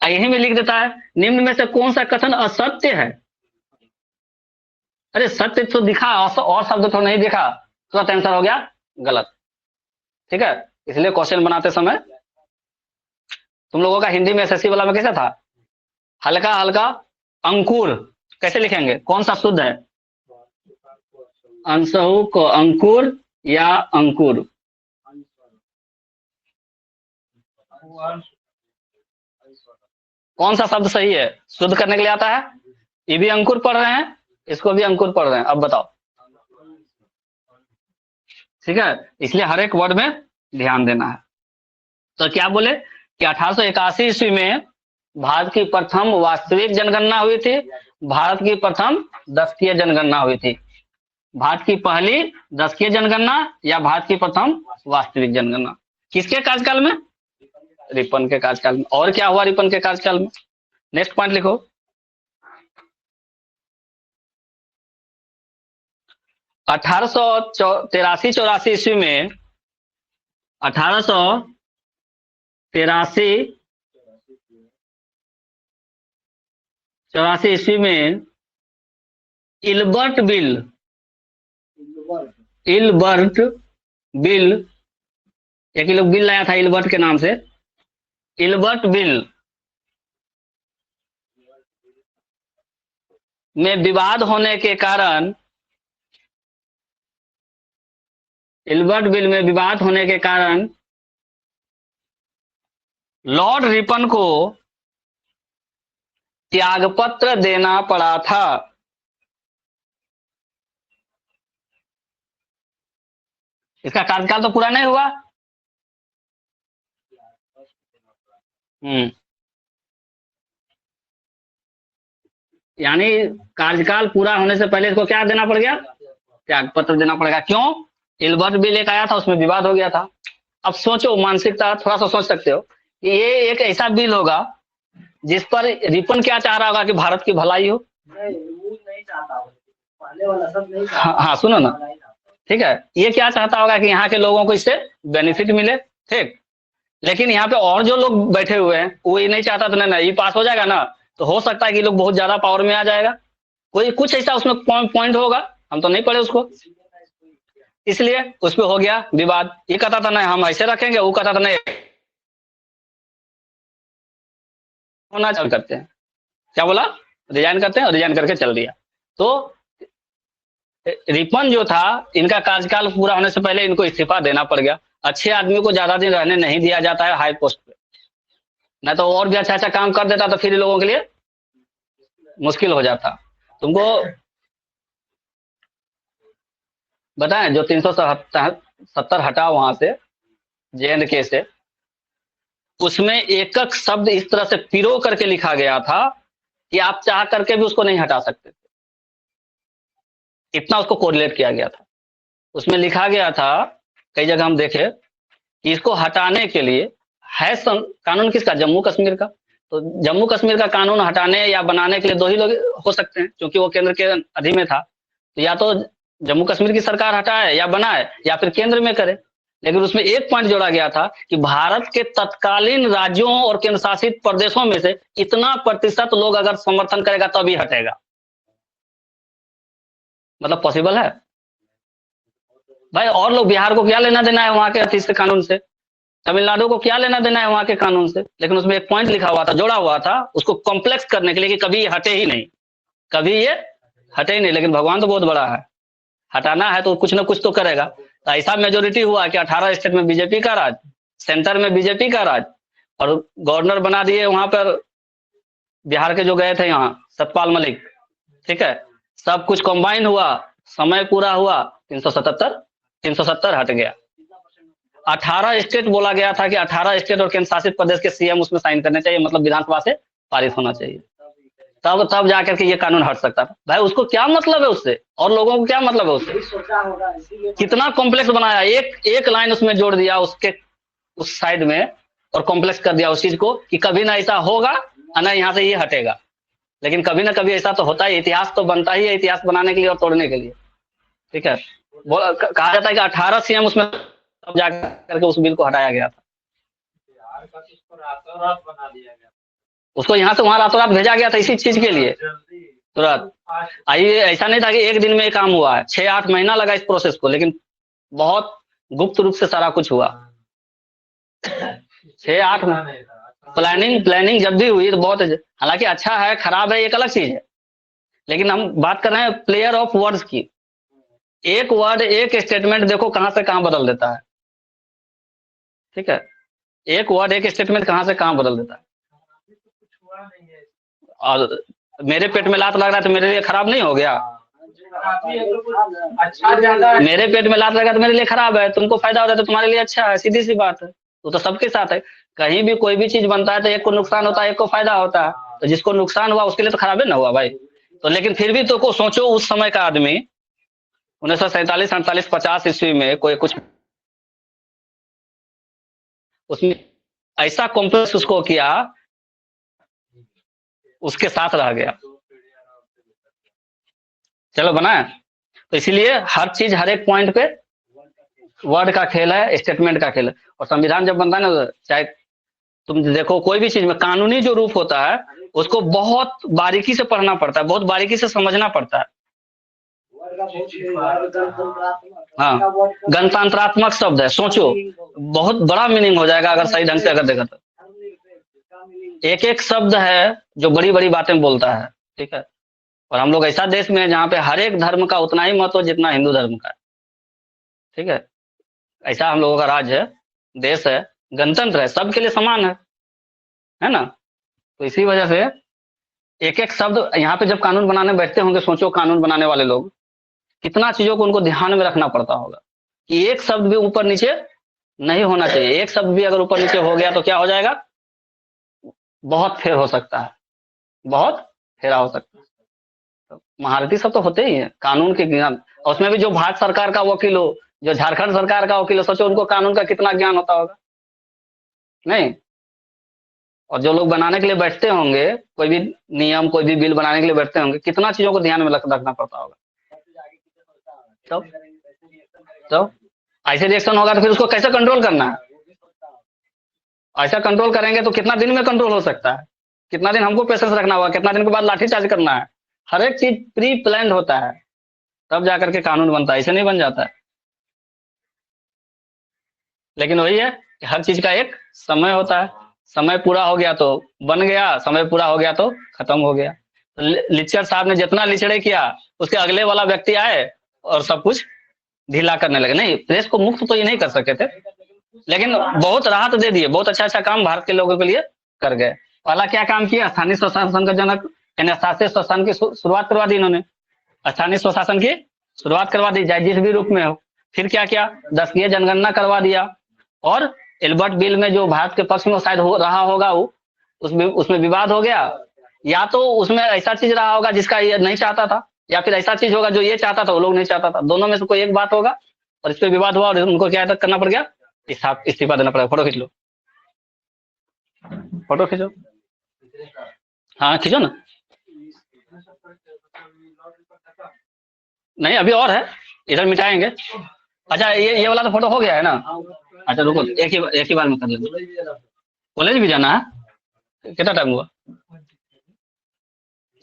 यही में लिख देता है निम्न में से कौन सा कथन असत्य है। अरे सत्य तो दिखा और शब्द तो नहीं दिखा, तुरंत आंसर हो गया गलत, ठीक है। इसलिए क्वेश्चन बनाते समय तुम लोगों का हिंदी में एसएससी वाला में कैसा था, हल्का हल्का अंकुर कैसे लिखेंगे, कौन सा शुद्ध है, अंशु को अंकुर या अंकुर, कौन सा शब्द सही है, शुद्ध करने के लिए आता है। ये भी अंकुर पढ़ रहे हैं, इसको भी अंकुर पढ़ रहे हैं, अब बताओ, ठीक है। इसलिए हर एक वर्ड में ध्यान देना है। तो क्या बोले कि 1881 ईस्वी में भारत की प्रथम वास्तविक जनगणना हुई थी, भारत की प्रथम दशकीय जनगणना हुई थी, भारत की पहली दशकीय जनगणना या भारत की प्रथम वास्तविक जनगणना, किसके कार्यकाल में, रिपन के कार्यकाल में। और क्या हुआ रिपन के कार्यकाल में, नेक्स्ट पॉइंट लिखो। 1883-84 ईस्वी में 1883-84 ईस्वी में इल्बर्ट बिल एक लोग बिल लाया था इल्बर्ट के नाम से, इल्बर्ट बिल में विवाद होने के कारण, इल्बर्ट बिल में विवाद होने के कारण लॉर्ड रिपन को त्यागपत्र देना पड़ा था। इसका कार्यकाल तो पूरा नहीं हुआ। यानी कार्यकाल पूरा होने से पहले इसको क्या देना पड़ गया, त्यागपत्र देना पड़ेगा। क्यों, इल्बर्ट बिल एक आया था, उसमें विवाद हो गया था। अब सोचो, मानसिकता थोड़ा सा सोच सकते हो कि ये एक ऐसा बिल होगा जिस पर रिपन क्या चाह रहा होगा कि भारत की भलाई हो। नहीं चाहता, पहले वाला सब नहीं चाहता। हाँ सुनो ना, ठीक है, ये क्या चाहता होगा कि यहाँ के लोगों को इससे बेनिफिट मिले, ठीक। लेकिन यहाँ पे और जो लोग बैठे हुए हैं वो ये नहीं चाहता, तो ना ये पास हो जाएगा ना, तो हो सकता है कि लोग बहुत ज्यादा पावर में आ जाएगा, कोई कुछ ऐसा उसमें पॉइंट होगा, हम तो नहीं पढ़े उसको, इसलिए उस पर हो गया विवाद। ये कहता था नहीं हम ऐसे रखेंगे, वो कहता था नहीं होना चल करते हैं, क्या बोला, रिजाइन करते हैं, और रिजाइन करके चल दिया। तो रिपन जो था, इनका कार्यकाल पूरा होने से पहले इनको इस्तीफा देना पड़ गया। अच्छे आदमी को ज्यादा दिन रहने नहीं दिया जाता है हाई पोस्ट पे, ना तो और भी अच्छा अच्छा काम कर देता तो फिर लोगों के लिए मुश्किल हो जाता। तुमको बताएं, जो 370 हटा वहां से JNK से, उसमें एक एक शब्द इस तरह से पिरो करके लिखा गया था कि आप चाह करके भी उसको नहीं हटा सकते थे, इतना उसको कोरिलेट किया गया था। उसमें लिखा गया था, कई जगह हम देखे कि इसको हटाने के लिए है कानून किसका, जम्मू कश्मीर का। तो जम्मू कश्मीर का कानून हटाने या बनाने के लिए दो ही लोग हो सकते हैं, क्योंकि वो केंद्र के अधीन में था। तो या तो जम्मू कश्मीर की सरकार हटाए या बनाए, या फिर केंद्र में करे। लेकिन उसमें एक पॉइंट जोड़ा गया था कि भारत के तत्कालीन राज्यों और केंद्र शासित प्रदेशों में से इतना प्रतिशत लोग अगर समर्थन करेगा तभी हटेगा। मतलब पॉसिबल है भाई। और लोग, बिहार को क्या लेना देना है वहां के अतिरिक्त कानून से, तमिलनाडु को क्या लेना देना है वहां के कानून से। लेकिन उसमें एक पॉइंट लिखा हुआ था, जोड़ा हुआ था, उसको कॉम्प्लेक्स करने के लिए कि कभी ये हटे ही नहीं, कभी ये हटे ही नहीं। लेकिन भगवान तो बहुत बड़ा है, हटाना है तो कुछ ना कुछ तो करेगा। तो ऐसा मेजोरिटी हुआ कि 18 स्टेट में बीजेपी का राज, सेंटर में बीजेपी का राज, और गवर्नर बना दिए वहां पर बिहार के जो गए थे यहाँ सतपाल मलिक, ठीक है। सब कुछ कंबाइन हुआ, समय पूरा हुआ, 370 हट गया। 18 स्टेट बोला गया था कि 18 स्टेट और केंद्र शासित प्रदेश के CM उसमें साइन करने चाहिए, मतलब विधानसभा से पारित होना चाहिए, तब जाकर के ये कानून हट सकता था। भाई उसको क्या मतलब है उससे, और लोगों को क्या मतलब है उससे? कितना कॉम्प्लेक्स बनाया, एक लाइन उसमें जोड़ दिया उसके उस साइड में, और कॉम्प्लेक्स कर दिया उस चीज को कि कभी ना ऐसा होगा और ना यहाँ से ये हटेगा। लेकिन कभी ना कभी ऐसा तो होता है, इतिहास तो बनता ही है इतिहास बनाने के लिए और तोड़ने के लिए। ठीक है, कहा जाता है कि 18 सीएम उसमें तब जाकर करके उस बिल को हटाया गया था। उसको यहाँ से वहां रातों रात भेजा गया था इसी चीज के लिए, तुरंत। आइए, ऐसा नहीं था कि एक दिन में काम हुआ है, 6-8 महीना लगा इस प्रोसेस को, लेकिन बहुत गुप्त रूप से सारा कुछ हुआ। 6-8 प्लानिंग जब भी हुई तो बहुत, हालांकि अच्छा है खराब है एक अलग चीज है, लेकिन हम बात कर रहे हैं प्लेयर ऑफ वर्ड्स की। एक वर्ड एक स्टेटमेंट देखो कहां से कहां बदल देता है। ठीक है, एक वर्ड एक स्टेटमेंट कहां से कहां बदल देता है। और मेरे पेट में लात लग रहा है तो मेरे लिए खराब नहीं हो गया? मेरे पेट में लात लगा तो मेरे लिए खराब है, तुमको फायदा हो रहा है तो तुम्हारे लिए अच्छा है, सीधी सी बात है। तो सबके साथ है, कहीं भी कोई भी चीज बनता है तो एक को नुकसान होता है एक को फायदा होता है, तो जिसको नुकसान हुआ उसके लिए तो खराब है ना हुआ भाई। तो लेकिन फिर भी तो को सोचो उस समय का आदमी 1947, 48, 50 ईस्वी में कोई कुछ उसने ऐसा कॉम्प्लेक्स उसको किया, उसके साथ रह गया। चलो बना, तो इसीलिए हर चीज हर एक पॉइंट पे वर्ड का खेल है, स्टेटमेंट का खेल है। और संविधान जब बनता है ना, चाहे तुम देखो कोई भी चीज में कानूनी जो रूप होता है उसको बहुत बारीकी से पढ़ना पड़ता है, बहुत बारीकी से समझना पड़ता है। हाँ, गणतंत्रात्मक शब्द है, सोचो बहुत बड़ा मीनिंग हो जाएगा अगर सही ढंग से अगर देखा तो। एक एक शब्द है जो बड़ी बड़ी बातें बोलता है। ठीक है, और हम लोग ऐसा देश में है जहाँ पे हर एक धर्म का उतना ही महत्व जितना हिंदू धर्म का है। ठीक है, ऐसा हम लोगों का राज्य है, देश है, गणतंत्र है, सबके लिए समान है ना। तो इसी वजह से एक एक शब्द यहाँ पे जब कानून बनाने बैठते होंगे, सोचो कानून बनाने वाले लोग कितना चीजों को उनको ध्यान में रखना पड़ता होगा कि एक शब्द भी ऊपर नीचे नहीं होना चाहिए। एक शब्द भी अगर ऊपर नीचे हो गया तो क्या हो जाएगा, बहुत फेर हो सकता है, बहुत फेरा हो सकता है। तो महारथी सब तो होते ही है कानून के ज्ञान, और उसमें भी जो भारत सरकार का वकील हो, जो झारखंड सरकार का वकील हो, सोचो उनको कानून का कितना ज्ञान होता होगा। नहीं, और जो लोग बनाने के लिए बैठते होंगे, कोई भी नियम कोई भी बिल बनाने के लिए बैठते होंगे, कितना चीजों को ध्यान में रखना पड़ता होगा। तो, तो ऐसे रिएक्शन होगा तो फिर उसको कैसे कंट्रोल करना है? ऐसा कंट्रोल करेंगे तो कितना दिन में कंट्रोल हो सकता है, कितना दिन हमको पेशेंस रखना होगा, कितना दिन के बाद लाठीचार्ज करना है। हर एक चीज प्री प्लान होता है, तब जाकर के कानून बनता है, ऐसे नहीं बन जाता है। लेकिन वही है कि हर चीज का एक समय होता है, समय पूरा हो गया तो बन गया, समय पूरा हो गया तो खत्म हो गया। तो लिचर साहब ने जितना लिचड़े किया, उसके अगले वाला व्यक्ति आए और सब कुछ ढीला करने लगे। नहीं, प्रेस को मुक्त तो ये नहीं कर सके थे, लेकिन बहुत राहत दे दिए, बहुत अच्छा अच्छा काम भारत के लोगों के लिए कर गए। पहला क्या काम किया, स्थानीय स्वशासन का जनक यानी स्थानीय स्वशासन की शुरुआत करवा दी इन्होंने, स्थानीय स्वशासन की शुरुआत करवा दी, चाहे जिस भी रूप में हो। फिर क्या किया, 10वीं जनगणना करवा दिया, और एल्बर्ट बिल में जो भारत के पक्ष में शायद हो रहा होगा वो, उसमें विवाद हो गया, या तो उसमें ऐसा चीज रहा होगा जिसका ये नहीं चाहता था, या फिर ऐसा चीज होगा जो ये चाहता था वो लोग नहीं चाहता था, दोनों में से कोई एक बात होगा, और इस पर विवाद हुआ और उनको क्या करना पड़ गया, इस्तीफा देना पड़ेगा। फोटो खींच लो, फोटो खींचो, हाँ खींचो ना। नहीं अभी और है, इधर मिटाएंगे। अच्छा ये वाला तो फोटो हो गया है ना। अच्छा रुको, एक ही बार में कर लेंगे। कॉलेज भी जाना है, कितना टाइम हुआ?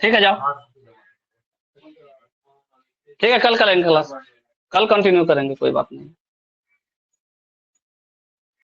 ठीक है जाओ, ठीक है कल करेंगे क्लास, कल कंटिन्यू करेंगे, कोई बात नहीं।